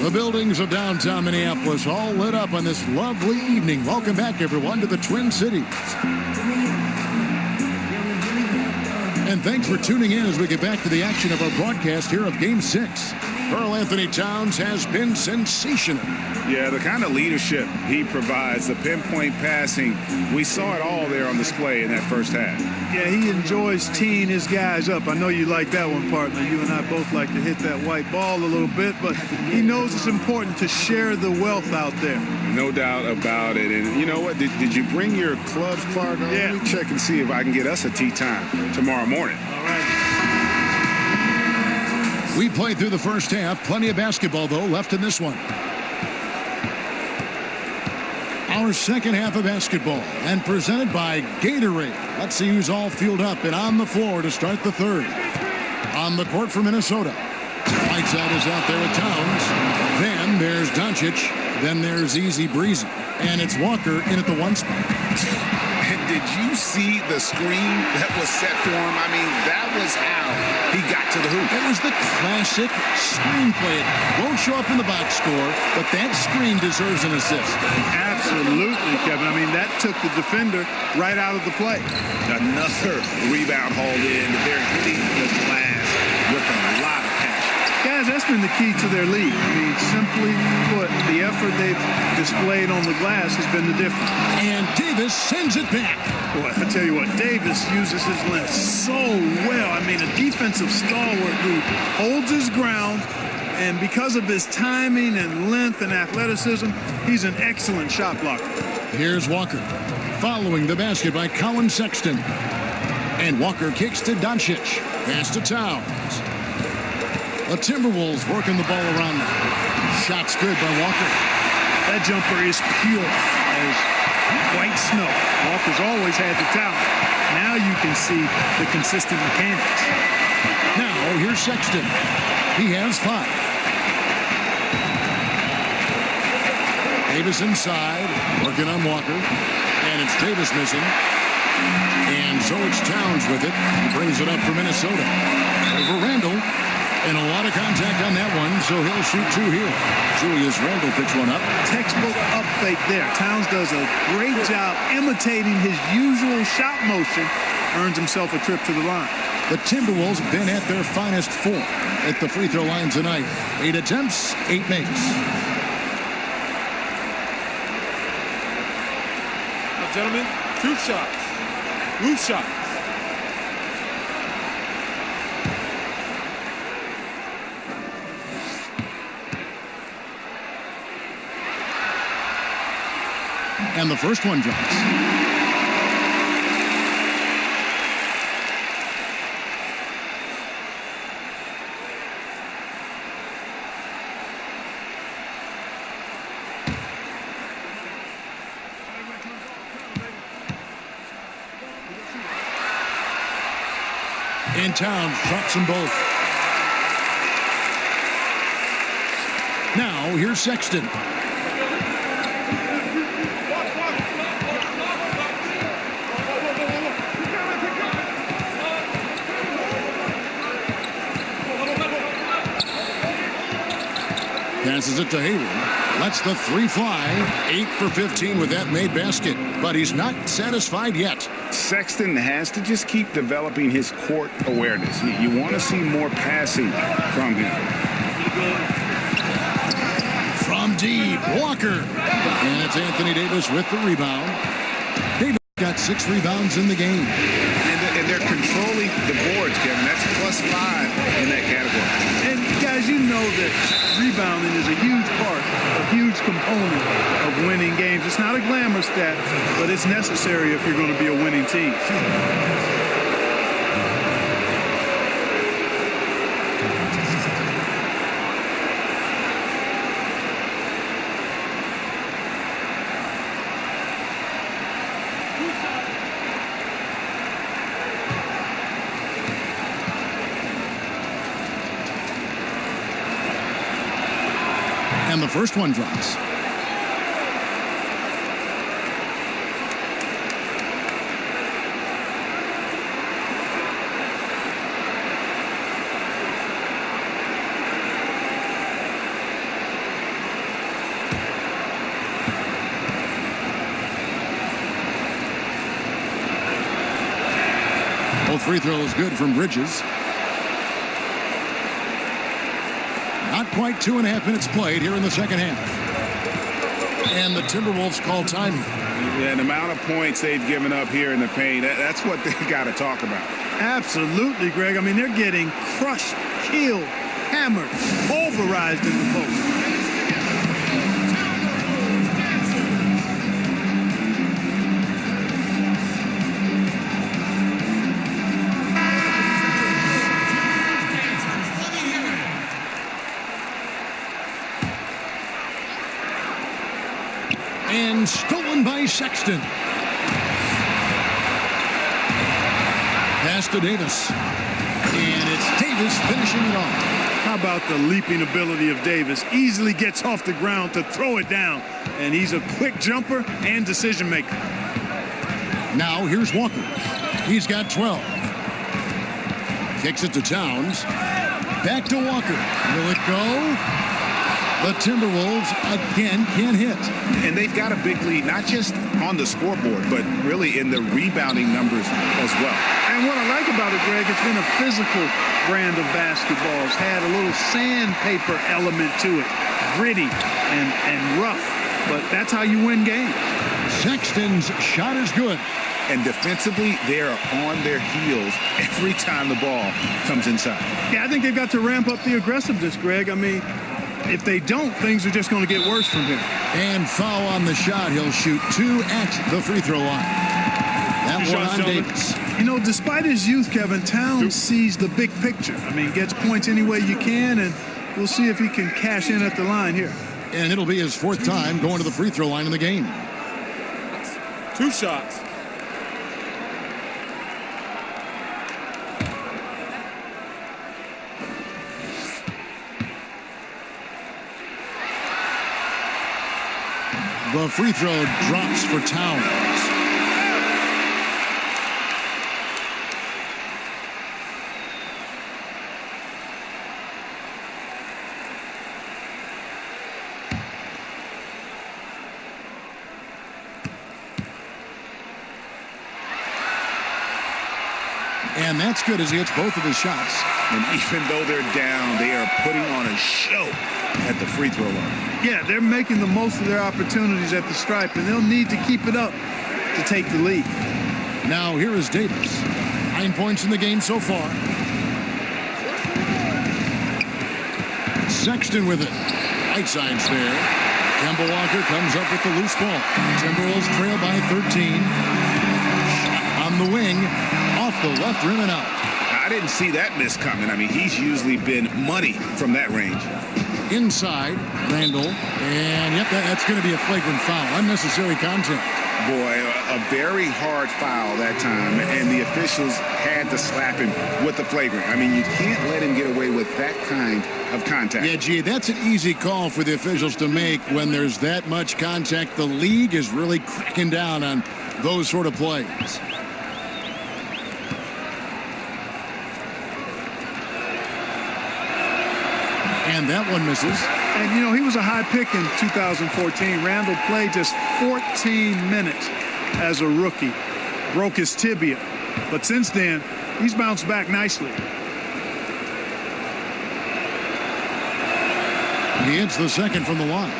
The buildings of downtown Minneapolis all lit up on this lovely evening. Welcome back, everyone, to the Twin Cities. And thanks for tuning in as we get back to the action of our broadcast here of Game 6. Karl Anthony Towns has been sensational. Yeah, the kind of leadership he provides, the pinpoint passing, we saw it all there on display in that first half. Yeah, he enjoys teeing his guys up. I know you like that one, partner. You and I both like to hit that white ball a little bit, but he knows it's important to share the wealth out there. No doubt about it. And you know what? Did you bring your clubs, Clark? Yeah. Let me check and see if I can get us a tee time tomorrow morning. All right. We played through the first half. Plenty of basketball, though, left in this one. Our second half of basketball, and presented by Gatorade. Let's see who's all fueled up and on the floor to start the third. On the court for Minnesota. right side is out there with Towns. Then there's Doncic. Then there's Easy Breezy. And it's Walker in at the one spot. And did you see the screen that was set for him? I mean, that was how he got to the hoop. It was the classic screenplay. It won't show up in the box score, but that screen deserves an assist. Absolutely, Kevin. I mean, that took the defender right out of the play. Another rebound hauled in. They're hitting the glass with a lot of passion. Guys, that's been the key to their lead. I mean, simply put, the effort they've displayed on the glass has been the difference. And Davis sends it back. Boy, I tell you what, Davis uses his length so well. I mean, a defensive stalwart who holds his ground, and because of his timing and length and athleticism, he's an excellent shot blocker. Here's Walker, following the basket by Colin Sexton. And Walker kicks to Doncic. Pass to Towns. The Timberwolves working the ball around now. Shot's good by Walker. That jumper is pure as white snow. Walker's always had the talent. Now you can see the consistent mechanics. Now here's Sexton. He has 5. Davis inside, working on Walker. And it's Davis missing. And so it's Towns with it. He brings it up for Minnesota. Over Randall. And a lot of contact on that one, so he'll shoot 2 here. Julius Randle picks one up. Textbook up fake there. Towns does a great job imitating his usual shot motion. Earns himself a trip to the line. The Timberwolves have been at their finest 4 at the free throw line tonight. 8 attempts, 8 makes. Now, gentlemen, 2 shots. Loose shots. And the first one drops. And Towns drops them both. Now here's Sexton. Passes it to Hayward. Lets the 3 fly. 8 for 15 with that made basket. But he's not satisfied yet. Sexton has to just keep developing his court awareness. You want to see more passing from him. From deep, Walker. And it's Anthony Davis with the rebound. Davis got 6 rebounds in the game. And they're controlling the boards, Kevin. That's +5 in that category. And guys, you know that rebounding is a huge part, a huge component of winning games. It's not a glamour stat, but it's necessary if you're going to be a winning team. And the first one drops. Both free throws good from Bridges. Not quite 2.5 minutes played here in the second half. And the Timberwolves call time. Yeah, the amount of points they've given up here in the paint, that's what they got to talk about. Absolutely, Greg. I mean, they're getting crushed, killed, hammered, pulverized in the post. And stolen by Sexton. Pass to Davis. And it's Davis finishing it off. How about the leaping ability of Davis? Easily gets off the ground to throw it down. And he's a quick jumper and decision maker. Now here's Walker. He's got 12. Kicks it to Towns. Back to Walker. Will it go? The Timberwolves again can't hit. And they've got a big lead, not just on the scoreboard, but really in the rebounding numbers as well. And what I like about it, Greg, it's been a physical brand of basketball. It's had a little sandpaper element to it. Gritty and rough. But that's how you win games. Sexton's shot is good. And defensively, they are on their heels every time the ball comes inside. Yeah, I think they've got to ramp up the aggressiveness, Greg. I mean, if they don't, things are just going to get worse from here. And foul on the shot. He'll shoot 2 at the free throw line. That one on Davis. You know, despite his youth, Kevin, Towns sees the big picture. I mean, gets points any way you can, and we'll see if he can cash in at the line here. And it'll be his 4th time going to the free throw line in the game. 2 shots. The free throw drops for Towns. And that's good as he hits both of his shots. And even though they're down, they are putting on a show at the free throw line. Yeah, they're making the most of their opportunities at the stripe, and they'll need to keep it up to take the lead. Now here is Davis. 9 points in the game so far. Sexton with it. Right side's there. Kemba Walker comes up with the loose ball. Timberwolves trail by 13. On the wing. Off the left rim and out. I didn't see that miss coming. I mean, he's usually been money from that range. Inside, Randall. And, yep, that's going to be a flagrant foul. Unnecessary contact. Boy, a very hard foul that time, and the officials had to slap him with the flagrant. I mean, you can't let him get away with that kind of contact. Yeah, gee, that's an easy call for the officials to make when there's that much contact. The league is really cracking down on those sort of plays. And that one misses. And, you know, he was a high pick in 2014. Randall played just 14 minutes as a rookie. Broke his tibia. But since then, he's bounced back nicely. He hits the second from the line.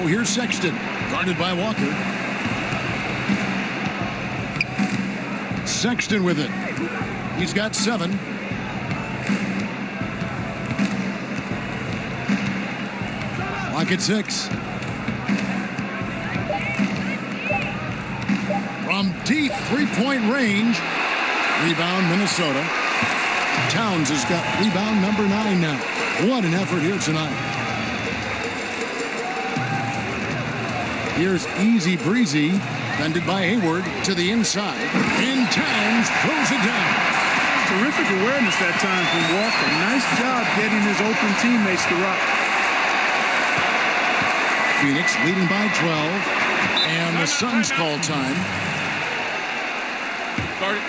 Here's Sexton, guarded by Walker. Sexton with it. He's got 7. Clock at 6. From deep 3-point range. Rebound, Minnesota. Towns has got rebound number 9 now. What an effort here tonight. Here's Easy Breezy, fended by Hayward to the inside. And Towns throws it down. Terrific awareness that time from Walker. Nice job getting his open teammates to rock. Phoenix leading by 12. And the Suns call time. Start it.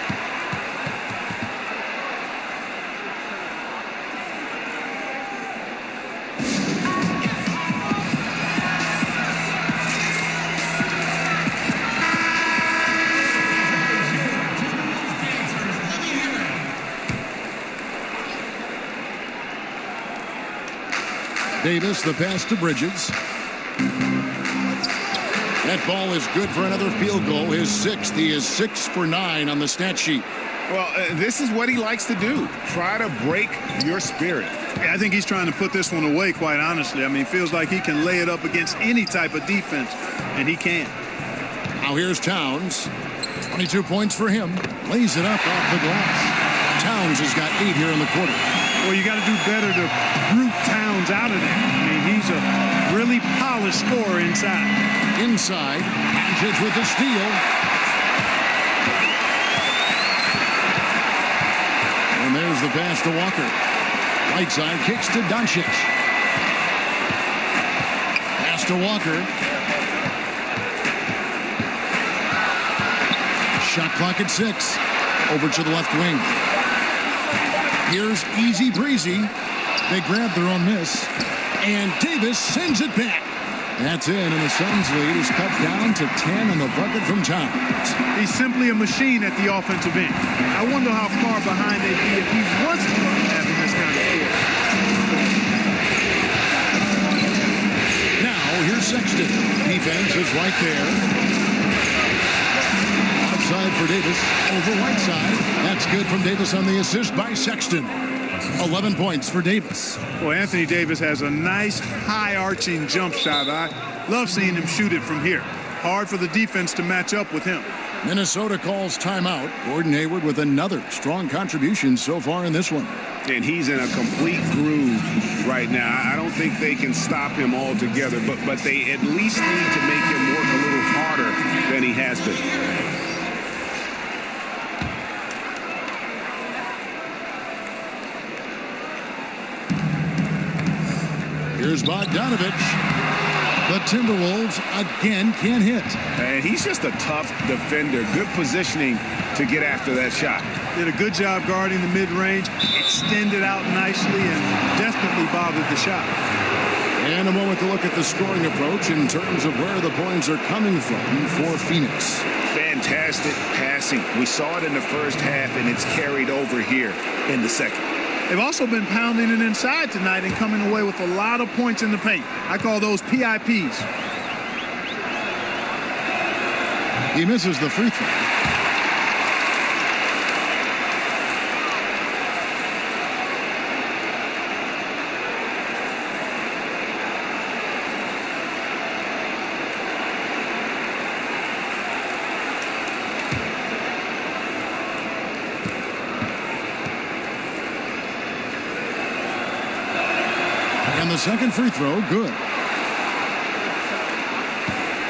Davis, the pass to Bridges. That ball is good for another field goal. His 6th. He is 6 for 9 on the stat sheet. Well, this is what he likes to do. Try to break your spirit. Yeah, I think he's trying to put this one away, quite honestly. I mean, feels like he can lay it up against any type of defense, and he can. Now here's Towns. 22 points for him. Lays it up off the glass. Towns has got 8 here in the quarter. Well, you got to do better to root Towns out of there. I mean, he's a really polished scorer inside. Inside, Antic with the steal. And there's the pass to Walker. Right side kicks to Doncic. Pass to Walker. Shot clock at 6. Over to the left wing. Here's easy breezy. They grab their own miss. And Davis sends it back. That's in, and the Suns lead is cut down to 10 on the bucket from Towns. He's simply a machine at the offensive end. I wonder how far behind they'd be if he wasn't having this kind of score. Now, here's Sexton. Defense is right there. Outside for Davis. Over Whiteside. That's good from Davis on the assist by Sexton. 11 points for Davis. Well, Anthony Davis has a nice high-arching jump shot. I love seeing him shoot it from here. Hard for the defense to match up with him. Minnesota calls timeout. Gordon Hayward with another strong contribution so far in this one. And he's in a complete groove right now. I don't think they can stop him altogether, but they at least need to make him work a little harder than he has been. Here's Bogdanovich. The Timberwolves again can't hit. And he's just a tough defender. Good positioning to get after that shot. Did a good job guarding the mid-range, extended out nicely, and definitely bothered the shot. And a moment to look at the scoring approach in terms of where the points are coming from for Phoenix. Fantastic passing. We saw it in the first half, and it's carried over here in the second. They've also been pounding it inside tonight and coming away with a lot of points in the paint. I call those PIPs. He misses the free throw. The second free throw, good.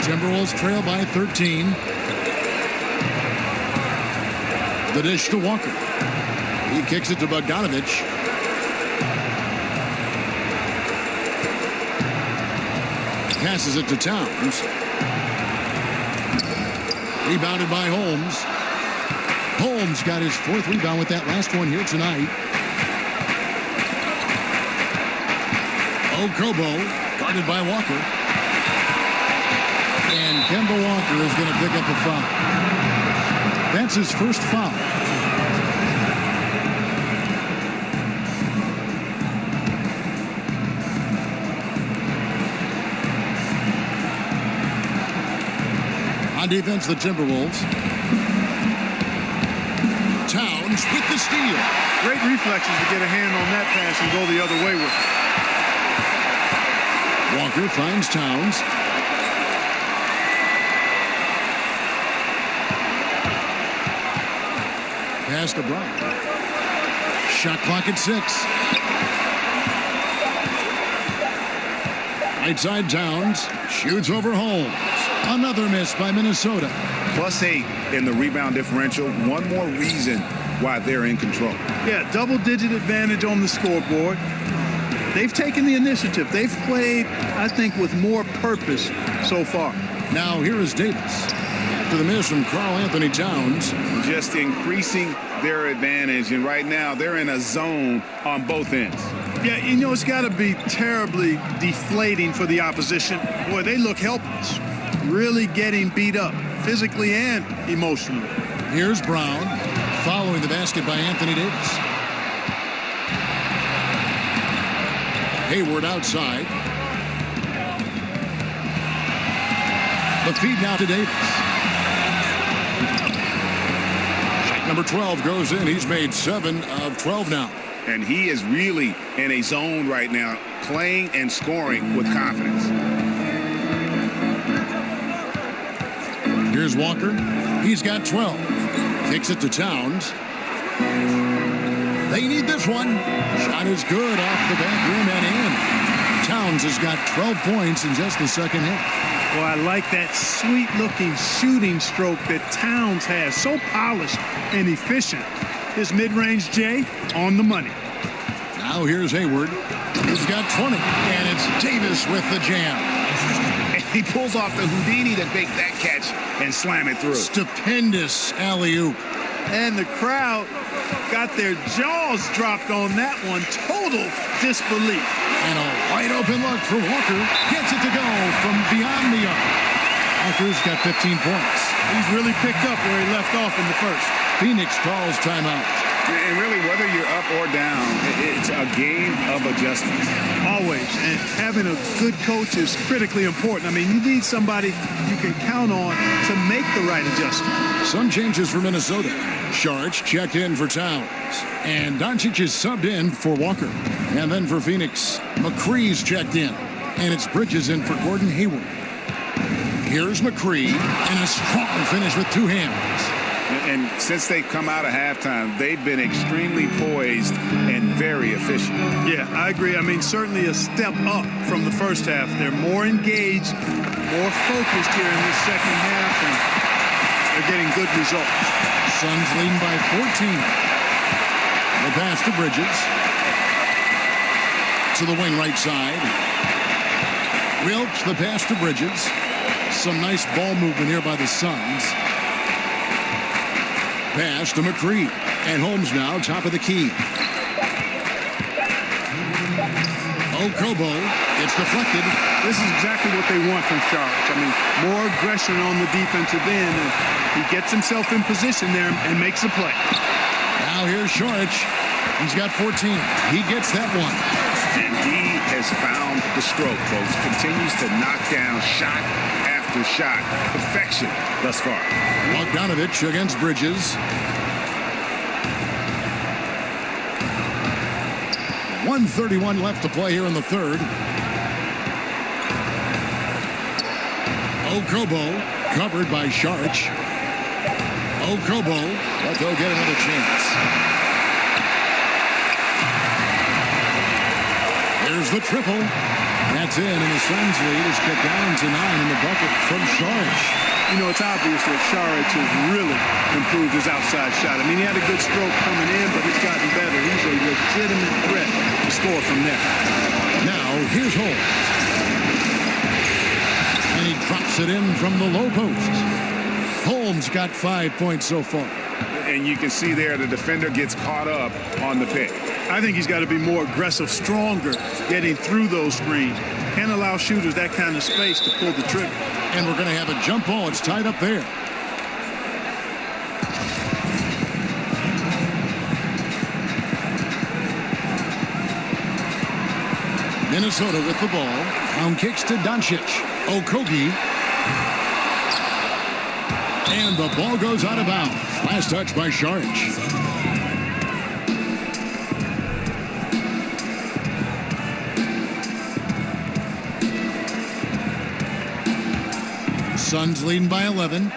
Timberwolves trail by 13. The dish to Walker. He kicks it to Bogdanovich. Passes it to Towns. Rebounded by Holmes. Holmes got his 4th rebound with that last one here tonight. Kobo, guarded by Walker. And Kemba Walker is going to pick up a foul. That's his first foul. On defense, the Timberwolves. Towns with the steal. Great reflexes to get a hand on that pass and go the other way with it. Walker finds Towns. Pass to Brown. Shot clock at 6. Right side Towns. Shoots over Holmes. Another miss by Minnesota. +8 in the rebound differential. One more reason why they're in control. Yeah, double-digit advantage on the scoreboard. They've taken the initiative. They've played, I think, with more purpose so far. Now here is Davis. After the miss from Karl Anthony Towns. Just increasing their advantage. And right now, they're in a zone on both ends. Yeah, you know, it's got to be terribly deflating for the opposition. Boy, they look helpless. Really getting beat up, physically and emotionally. Here's Brown, following the basket by Anthony Davis. Hayward outside. The feed now to Davis. Shot number 12 goes in. He's made 7 of 12 now. And he is really in a zone right now, playing and scoring with confidence. Here's Walker. He's got 12. Kicks it to Towns. They need this one. Shot is good off the back rim and in. Towns has got 12 points in just the second half. Well, I like that sweet-looking shooting stroke that Towns has. So polished and efficient. His mid-range J on the money. Now here's Hayward. He's got 20, and it's Davis with the jam. He pulls off the Houdini to make that catch and slam it through. Stupendous alley-oop. And the crowd got their jaws dropped on that one. Total disbelief. And a wide open look for Walker. Gets it to go from beyond the arc. Walker's got 15 points. He's really picked up where he left off in the first. Phoenix calls timeout. And really, whether you're up or down, it's a game of adjustments. Always. And having a good coach is critically important. I mean, you need somebody you can count on to make the right adjustment. Some changes for Minnesota. Sharch checked in for Towns. And Doncic is subbed in for Walker. And then for Phoenix, McCree's checked in. And it's Bridges in for Gordon Hayward. Here's McCree. And a strong finish with two hands. And since they've come out of halftime, they've been extremely poised and very efficient. Yeah, I agree. I mean, certainly a step up from the first half. They're more engaged, more focused here in this second half, and they're getting good results. Suns leading by 14. The pass to Bridges. To the wing right side. Wilkes, the pass to Bridges. Some nice ball movement here by the Suns. Pass to McCree. And Holmes now, top of the key. Okobo. It's deflected. This is exactly what they want from Sharp. I mean, more aggression on the defensive end. And he gets himself in position there and makes a play. Now here's Sharch. He's got 14. He gets that one. And he has found the stroke, folks. Continues to knock down shot after shot. Perfection thus far. Bogdanovich against Bridges. 1:31 left to play here in the third. Okobo covered by Sharch. Okobo, but they'll get another chance. There's the triple. That's in, and the Suns lead is cut down to 9 in the bucket from Sharch. You know, it's obvious that Saric has really improved his outside shot. I mean, he had a good stroke coming in, but it's gotten better. He's a legitimate threat to score from there. Now, here's Holmes. And he drops it in from the low post. Holmes got 5 points so far. And you can see there the defender gets caught up on the pick. I think he's got to be more aggressive, stronger, getting through those screens. Can't allow shooters that kind of space to pull the trigger. And we're going to have a jump ball. It's tied up there. Minnesota with the ball. Down kicks to Doncic. Okogie. And the ball goes out of bounds. Last touch by Sharch. Suns leading by 11.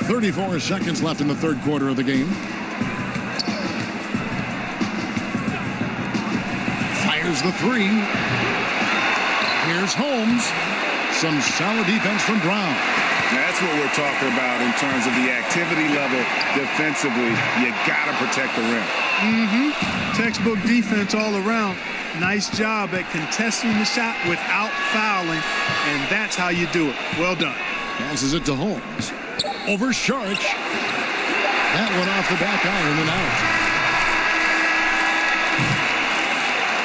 34 seconds left in the third quarter of the game. Fires the three. Here's Holmes. Some solid defense from Brown. That's what we're talking about in terms of the activity level defensively. You got to protect the rim. Textbook defense all around. Nice job at contesting the shot without fouling, and that's how you do it. Well done. Passes it to Holmes. Over Sharch. That one off the back iron and out.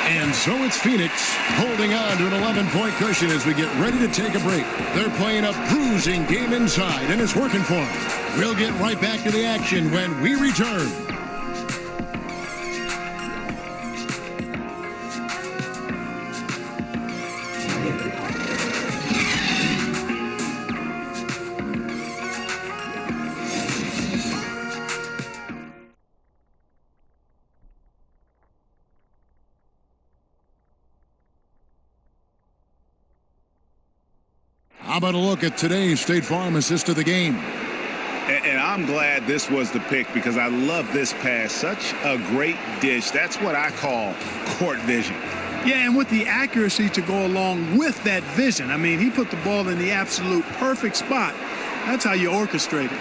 And so it's Phoenix holding on to an 11-point cushion as we get ready to take a break. They're playing a bruising game inside, and it's working for them. We'll get right back to the action when we return. How about a look at today's State Farm assist of the game? And I'm glad this was the pick because I love this pass. Such a great dish. That's what I call court vision. Yeah, and with the accuracy to go along with that vision. I mean, he put the ball in the absolute perfect spot. That's how you orchestrate it.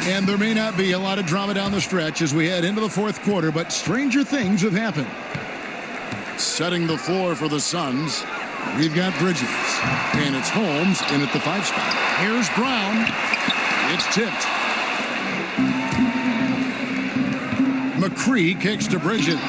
And there may not be a lot of drama down the stretch as we head into the fourth quarter, but stranger things have happened. Setting the floor for the Suns, we've got Bridges. And it's Holmes in at the 5 spot. Here's Brown. It's tipped. McCree kicks to Bridges.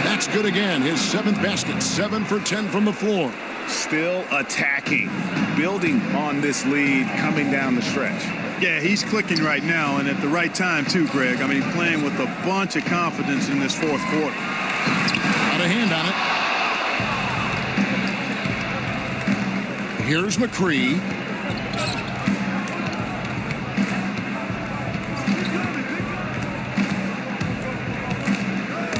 That's good again. His 7th basket. 7 for 10 from the floor. Still attacking, building on this lead coming down the stretch. Yeah, he's clicking right now, and at the right time, too, Greg. I mean, playing with a bunch of confidence in this fourth quarter. Got a hand on it. Here's McCree.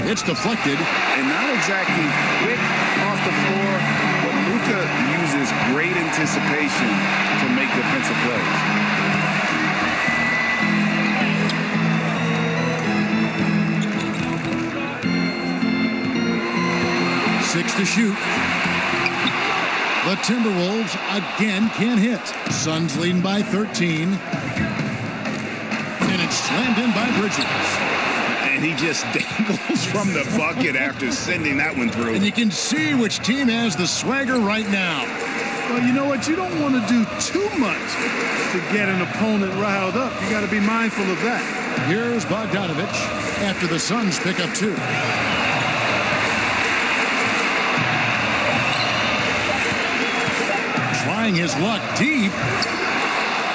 It's deflected. And not exactly quick off the floor, but Luka uses great anticipation to make defensive plays. Six to shoot. The Timberwolves again can't hit. Suns leading by 13. And it's slammed in by Bridges. And he just dangles from the bucket after sending that one through. And you can see which team has the swagger right now. Well, you know what? You don't want to do too much to get an opponent riled up. You got to be mindful of that. Here's Bogdanovich after the Suns pick up 2. Trying his luck deep.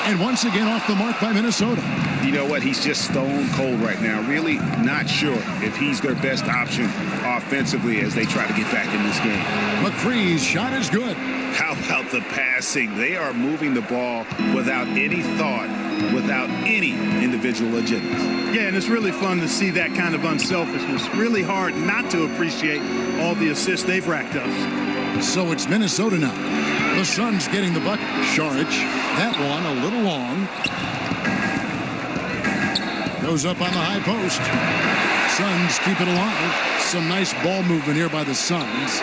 And once again off the mark by Minnesota. You know what? He's just stone cold right now. Really not sure if he's their best option offensively as they try to get back in this game. McCree's shot is good. How about the passing? They are moving the ball without any thought, without any individual agendas. Yeah, and it's really fun to see that kind of unselfishness. Really hard not to appreciate all the assists they've racked up. So it's Minnesota now. The Suns getting the bucket. Saric, that one a little long. Goes up on the high post. Suns keep it alive. Some nice ball movement here by the Suns.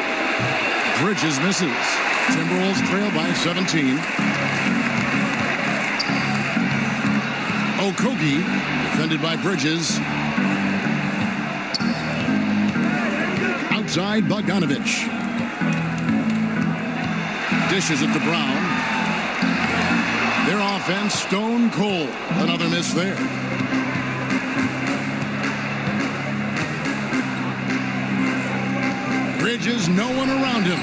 Bridges misses. Timberwolves trail by 17. Okogie defended by Bridges. Outside Bogdanovich. Dishes it to Brown. Their offense stone cold. Another miss there. Bridges, no one around him.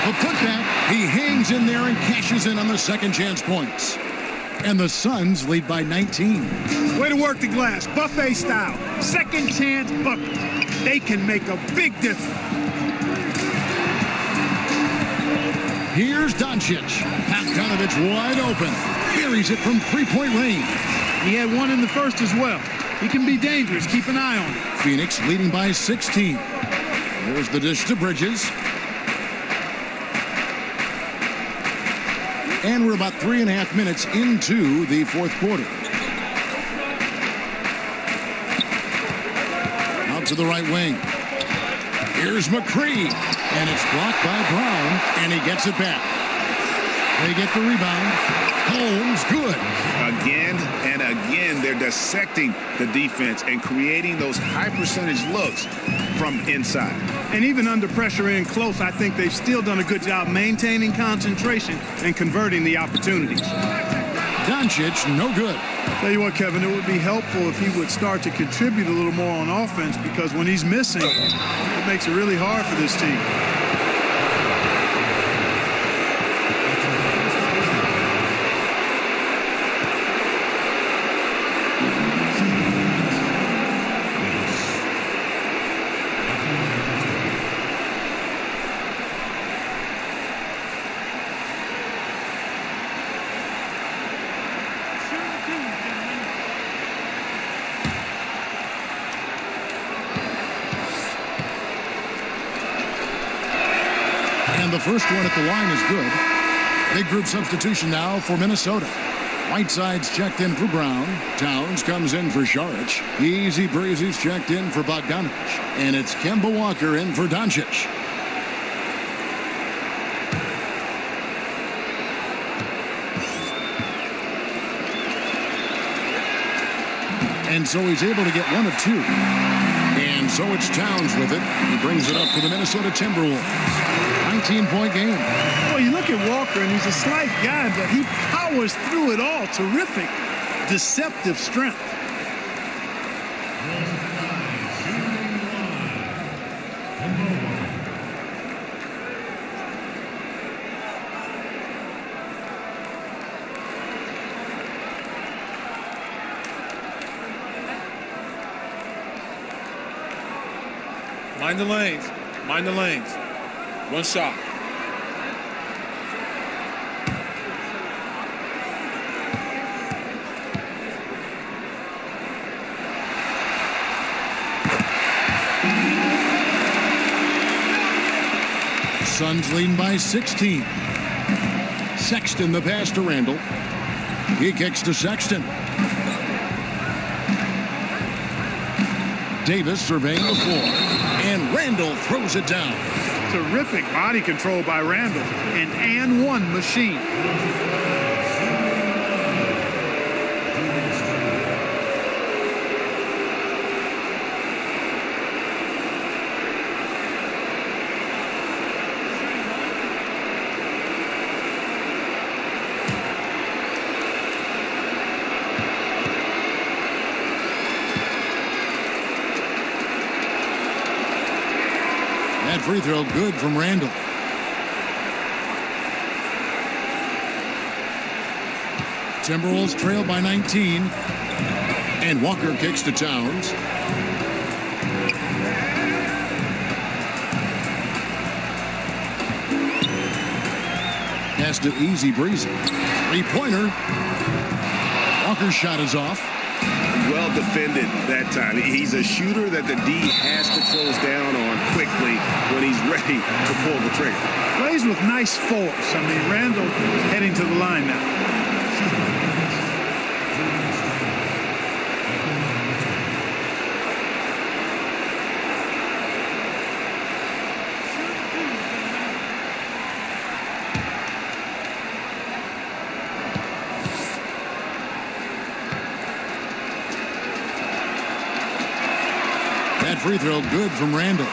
The putback, he hangs in there and cashes in on the second chance points. And the Suns lead by 19. Way to work the glass, buffet style. Second chance bucket. They can make a big difference. Here's Doncic. Bogdanovich wide open. Buries it from 3-point range. He had one in the first as well. He can be dangerous. Keep an eye on him. Phoenix leading by 16. There's the dish to Bridges. And we're about 3.5 minutes into the fourth quarter. Out to the right wing. Here's McCree. And it's blocked by Brown. And he gets it back. They get the rebound. Holmes, good. Again and again, they're dissecting the defense and creating those high percentage looks from inside. And even under pressure in close, I think they've still done a good job maintaining concentration and converting the opportunities. Doncic, no good. Tell you what, Kevin, it would be helpful if he would start to contribute a little more on offense, because when he's missing, it makes it really hard for this team. The first one at the line is good. Big group substitution now for Minnesota. Whiteside's checked in for Brown. Towns comes in for Šarić. Easy Breezy's checked in for Bogdanovich. And it's Kemba Walker in for Doncic. And so he's able to get one of two. And so it's Towns with it. He brings it up for the Minnesota Timberwolves. 19-point game. Well, you look at Walker, and he's a slight guy, but he powers through it all. Terrific, deceptive strength. Mind the lanes. Mind the lanes. One shot. Suns leading by 16. Sexton the pass to Randall. He kicks to Sexton. Davis surveying the floor, and Randall throws it down. Terrific body control by Randall. An and one machine. That free throw good from Randall. Timberwolves trail by 19. And Walker kicks to Towns. Pass to Easy Breezy. Three-pointer. Walker's shot is off. Well defended that time. He's a shooter that the D has to close down on quickly when he's ready to pull the trigger. Plays with nice force. I mean, Randall heading to the line now. That free throw good from Randall.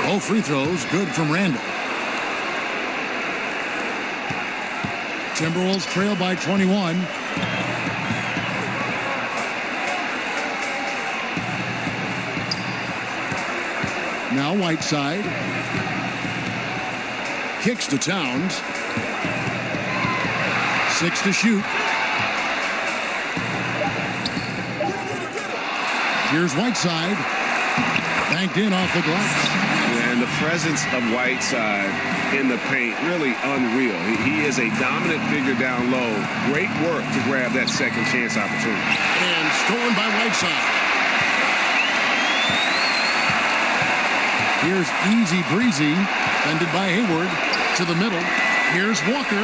Both free throws good from Randall. Timberwolves trail by 21. Now Whiteside. Kicks to Towns. 6 to shoot. Here's Whiteside. Banked in off the glass. And the presence of Whiteside in the paint, really unreal. He is a dominant figure down low. Great work to grab that second chance opportunity. And stolen by Whiteside. Here's Easy Breezy, defended by Hayward, to the middle. Here's Walker.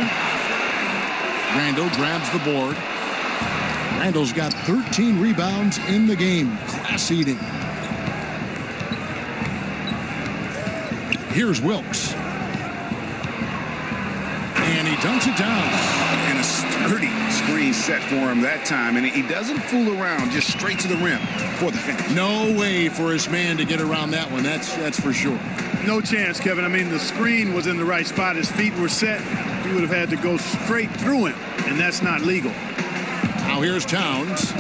Randall grabs the board. Randall's got 13 rebounds in the game. Class eating. Here's Wilkes. And he dunks it down. And a sturdy screen set for him that time. And he doesn't fool around, just straight to the rim for the finish. No way for his man to get around that one. That's for sure. No chance, Kevin. I mean, the screen was in the right spot. His feet were set. He would have had to go straight through him, and that's not legal. Now here's Towns.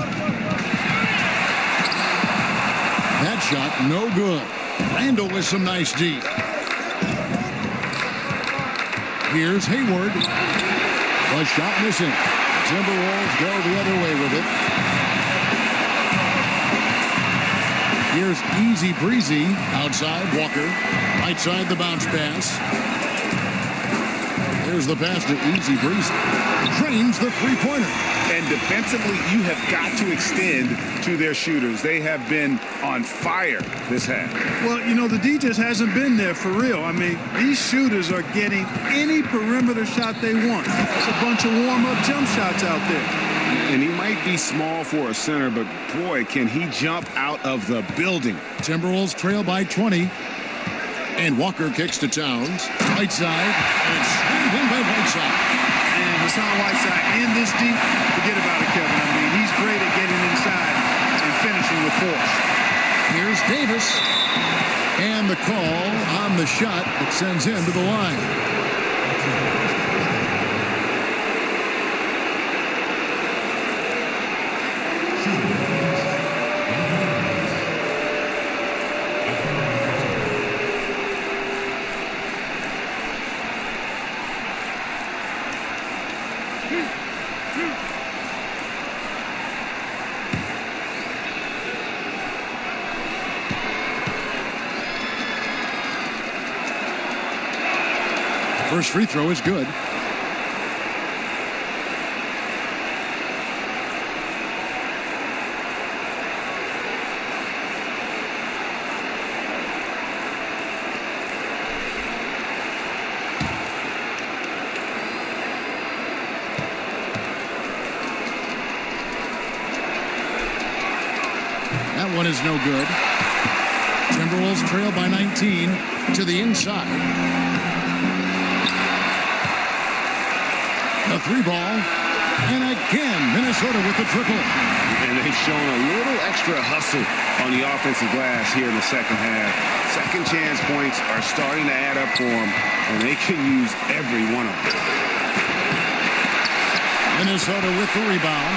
That shot, no good. Randall with some nice D. Here's Hayward. The shot missing. Timberwolves go the other way with it. Here's Easy Breezy. Outside, Walker. Right side, the bounce pass. Here's the pass to Easy Breezy. Drains the three-pointer. And defensively, you have got to extend to their shooters. They have been on fire this half. Well, you know, the D just hasn't been there for real. I mean, these shooters are getting any perimeter shot they want. It's a bunch of warm-up jump shots out there. And he might be small for a center, but boy, can he jump out of the building. Timberwolves trail by 20. And Walker kicks to Towns. Right side. And it's slammed in by Whiteside. And Hassan Whiteside in this deep, forget about it, Kevin. I mean, he's great at getting inside and finishing with force. Here's Davis. And the call on the shot that sends him to the line. First free throw is good. That one is no good. Timberwolves trail by 19 to the inside. The three ball, and again, Minnesota with the triple. And they've shown a little extra hustle on the offensive glass here in the second half. Second chance points are starting to add up for them, and they can use every one of them. Minnesota with the rebound.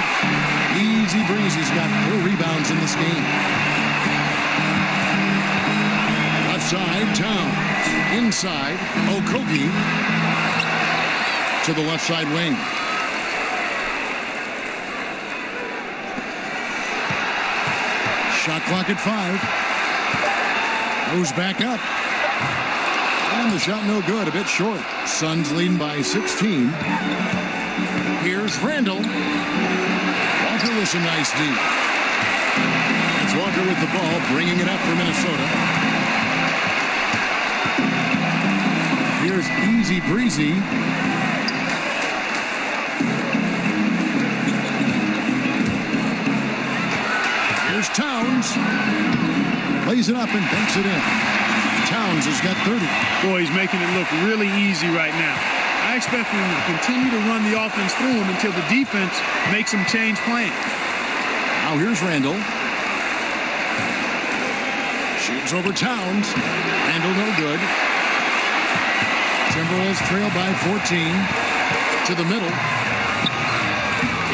Easy Breezy's got 4 rebounds in this game. Left side, Towns. Inside, Okogie. To the left side wing. Shot clock at 5. Goes back up. And the shot no good, a bit short. Suns leading by 16. Here's Randall. Walker with some nice D. It's Walker with the ball, bringing it up for Minnesota. Here's Easy Breezy. Here's Towns. Lays it up and banks it in. Towns has got 30. Boy, he's making it look really easy right now. I expect him to continue to run the offense through him until the defense makes him change plans. Now here's Randall. Shoots over Towns. Randall no good. Timberwolves trail by 14 to the middle.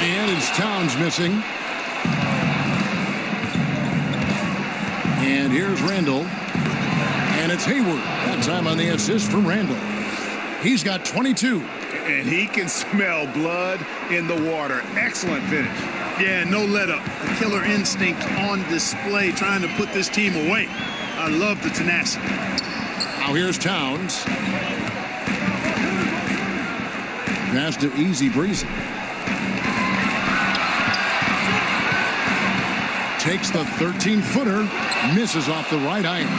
And it's Towns missing. And here's Randall. And it's Hayward. That time on the assist from Randall. He's got 22. And he can smell blood in the water. Excellent finish. Yeah, no let up. The killer instinct on display, trying to put this team away. I love the tenacity. Now here's Towns. Pass to Easy Breezy. Takes the 13-footer, misses off the right iron.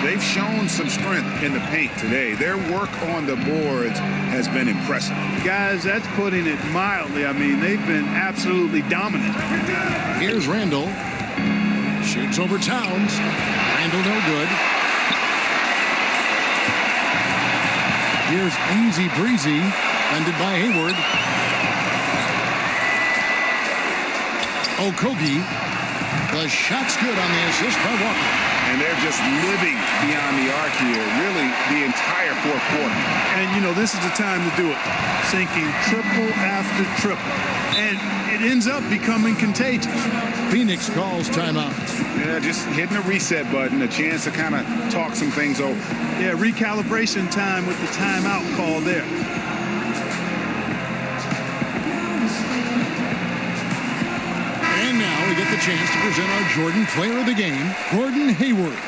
They've shown some strength in the paint today. Their work on the boards has been impressive. Guys, that's putting it mildly. I mean, they've been absolutely dominant. Here's Randall. Shoots over Towns. Randall no good. Here's Easy Breezy, ended by Hayward. Okogie. The shot's good on the assist by Walker. And they're just living beyond the arc here, really the entire fourth quarter. And, you know, this is the time to do it. Sinking triple after triple. And it ends up becoming contagious. Phoenix calls timeout. Yeah, just hitting a reset button, a chance to kind of talk some things over. Yeah, recalibration time with the timeout call there. And now we get the chance to present our Jordan Player of the Game, Gordon Hayward.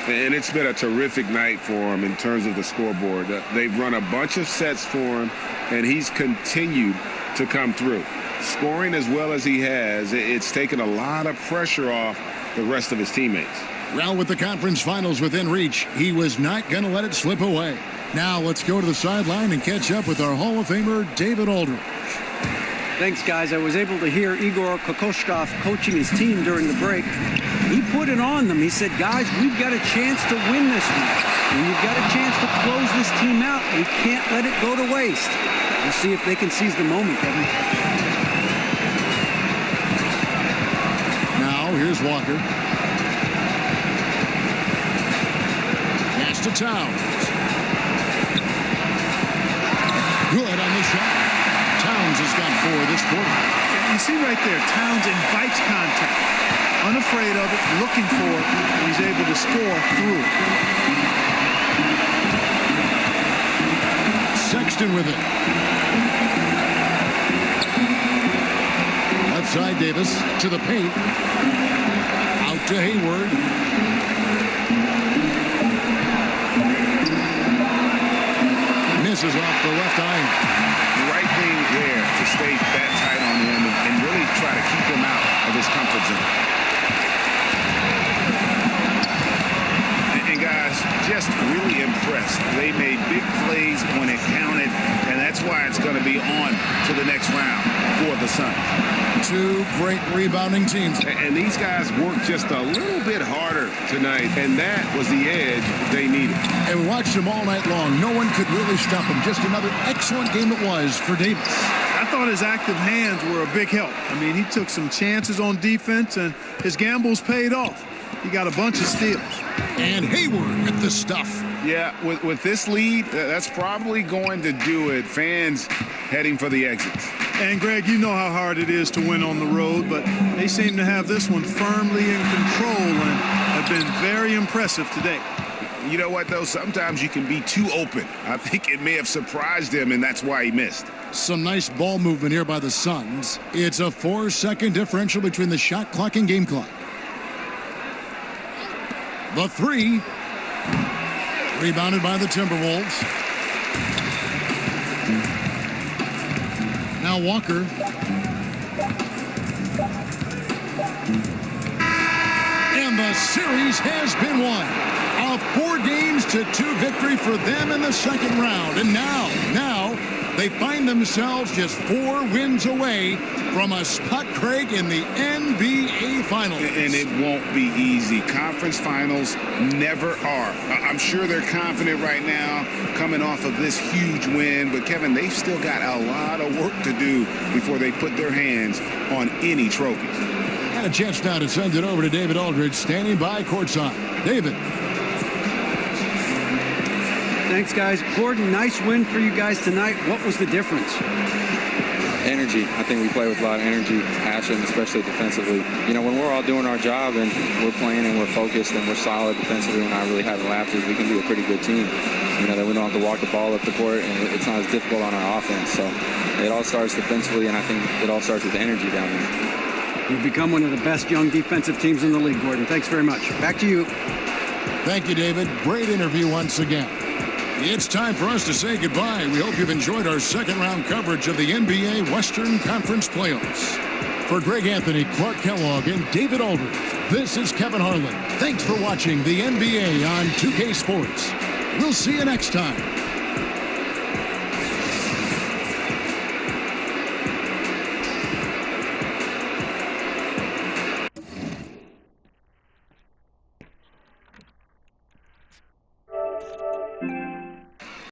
And it's been a terrific night for him in terms of the scoreboard. They've run a bunch of sets for him, and he's continued to come through. Scoring as well as he has, it's taken a lot of pressure off the rest of his teammates. Well, with the conference finals within reach, he was not going to let it slip away. Now let's go to the sideline and catch up with our Hall of Famer, David Aldridge. Thanks, guys. I was able to hear Igor Kokoshkov coaching his team during the break. He put it on them. He said, guys, we've got a chance to win this one. And you've got a chance to close this team out. We can't let it go to waste. We'll see if they can seize the moment, Kevin. Now, here's Walker. Pass to Towns. Good on the shot. Towns has got 4 this quarter. You see right there, Towns invites contact. Unafraid of it, looking for it, and he's able to score through it. Sexton with it. Left side, Davis to the paint. Out to Hayward. Misses off the left iron. The right thing there to stay that tight on him and really try to keep him out of his comfort zone. And guys, just really impressed. They made big plays when it counted, and that's why it's going to be on to the next round for the Suns. 2 great rebounding teams. And these guys worked just a little bit harder tonight, and that was the edge they needed. And we watched them all night long. No one could really stop him. Just another excellent game it was for Davis. I thought his active hands were a big help. I mean, he took some chances on defense, and his gambles paid off. He got a bunch of steals. And Hayward with the stuff. Yeah, with this lead, that's probably going to do it. Fans heading for the exits. And, Greg, you know how hard it is to win on the road, but they seem to have this one firmly in control and have been very impressive today. You know what, though? Sometimes you can be too open. I think it may have surprised him, and that's why he missed. Some nice ball movement here by the Suns. It's a 4-second differential between the shot clock and game clock. The 3. Rebounded by the Timberwolves. Now Walker. And the series has been won. A 4-2 victory for them in the second round. And now they find themselves just 4 wins away from a spot, Craig, in the NBA Finals. And it won't be easy. Conference finals never are. I'm sure they're confident right now coming off of this huge win. But, Kevin, they've still got a lot of work to do before they put their hands on any trophies. And a chance now to send it over to David Aldridge, standing by courtside. David. Thanks, guys. Gordon, nice win for you guys tonight. What was the difference? Energy. I think we play with a lot of energy, passion, especially defensively. You know, when we're all doing our job and we're playing and we're focused and we're solid defensively and not really having lapses, we can be a pretty good team. You know, that we don't have to walk the ball up the court and it's not as difficult on our offense. So it all starts defensively, and I think it all starts with the energy down there. You've become one of the best young defensive teams in the league, Gordon. Thanks very much. Back to you. Thank you, David. Great interview once again. It's time for us to say goodbye. We hope you've enjoyed our second-round coverage of the NBA Western Conference Playoffs. For Greg Anthony, Clark Kellogg, and David Aldridge, this is Kevin Harlan. Thanks for watching the NBA on 2K Sports. We'll see you next time.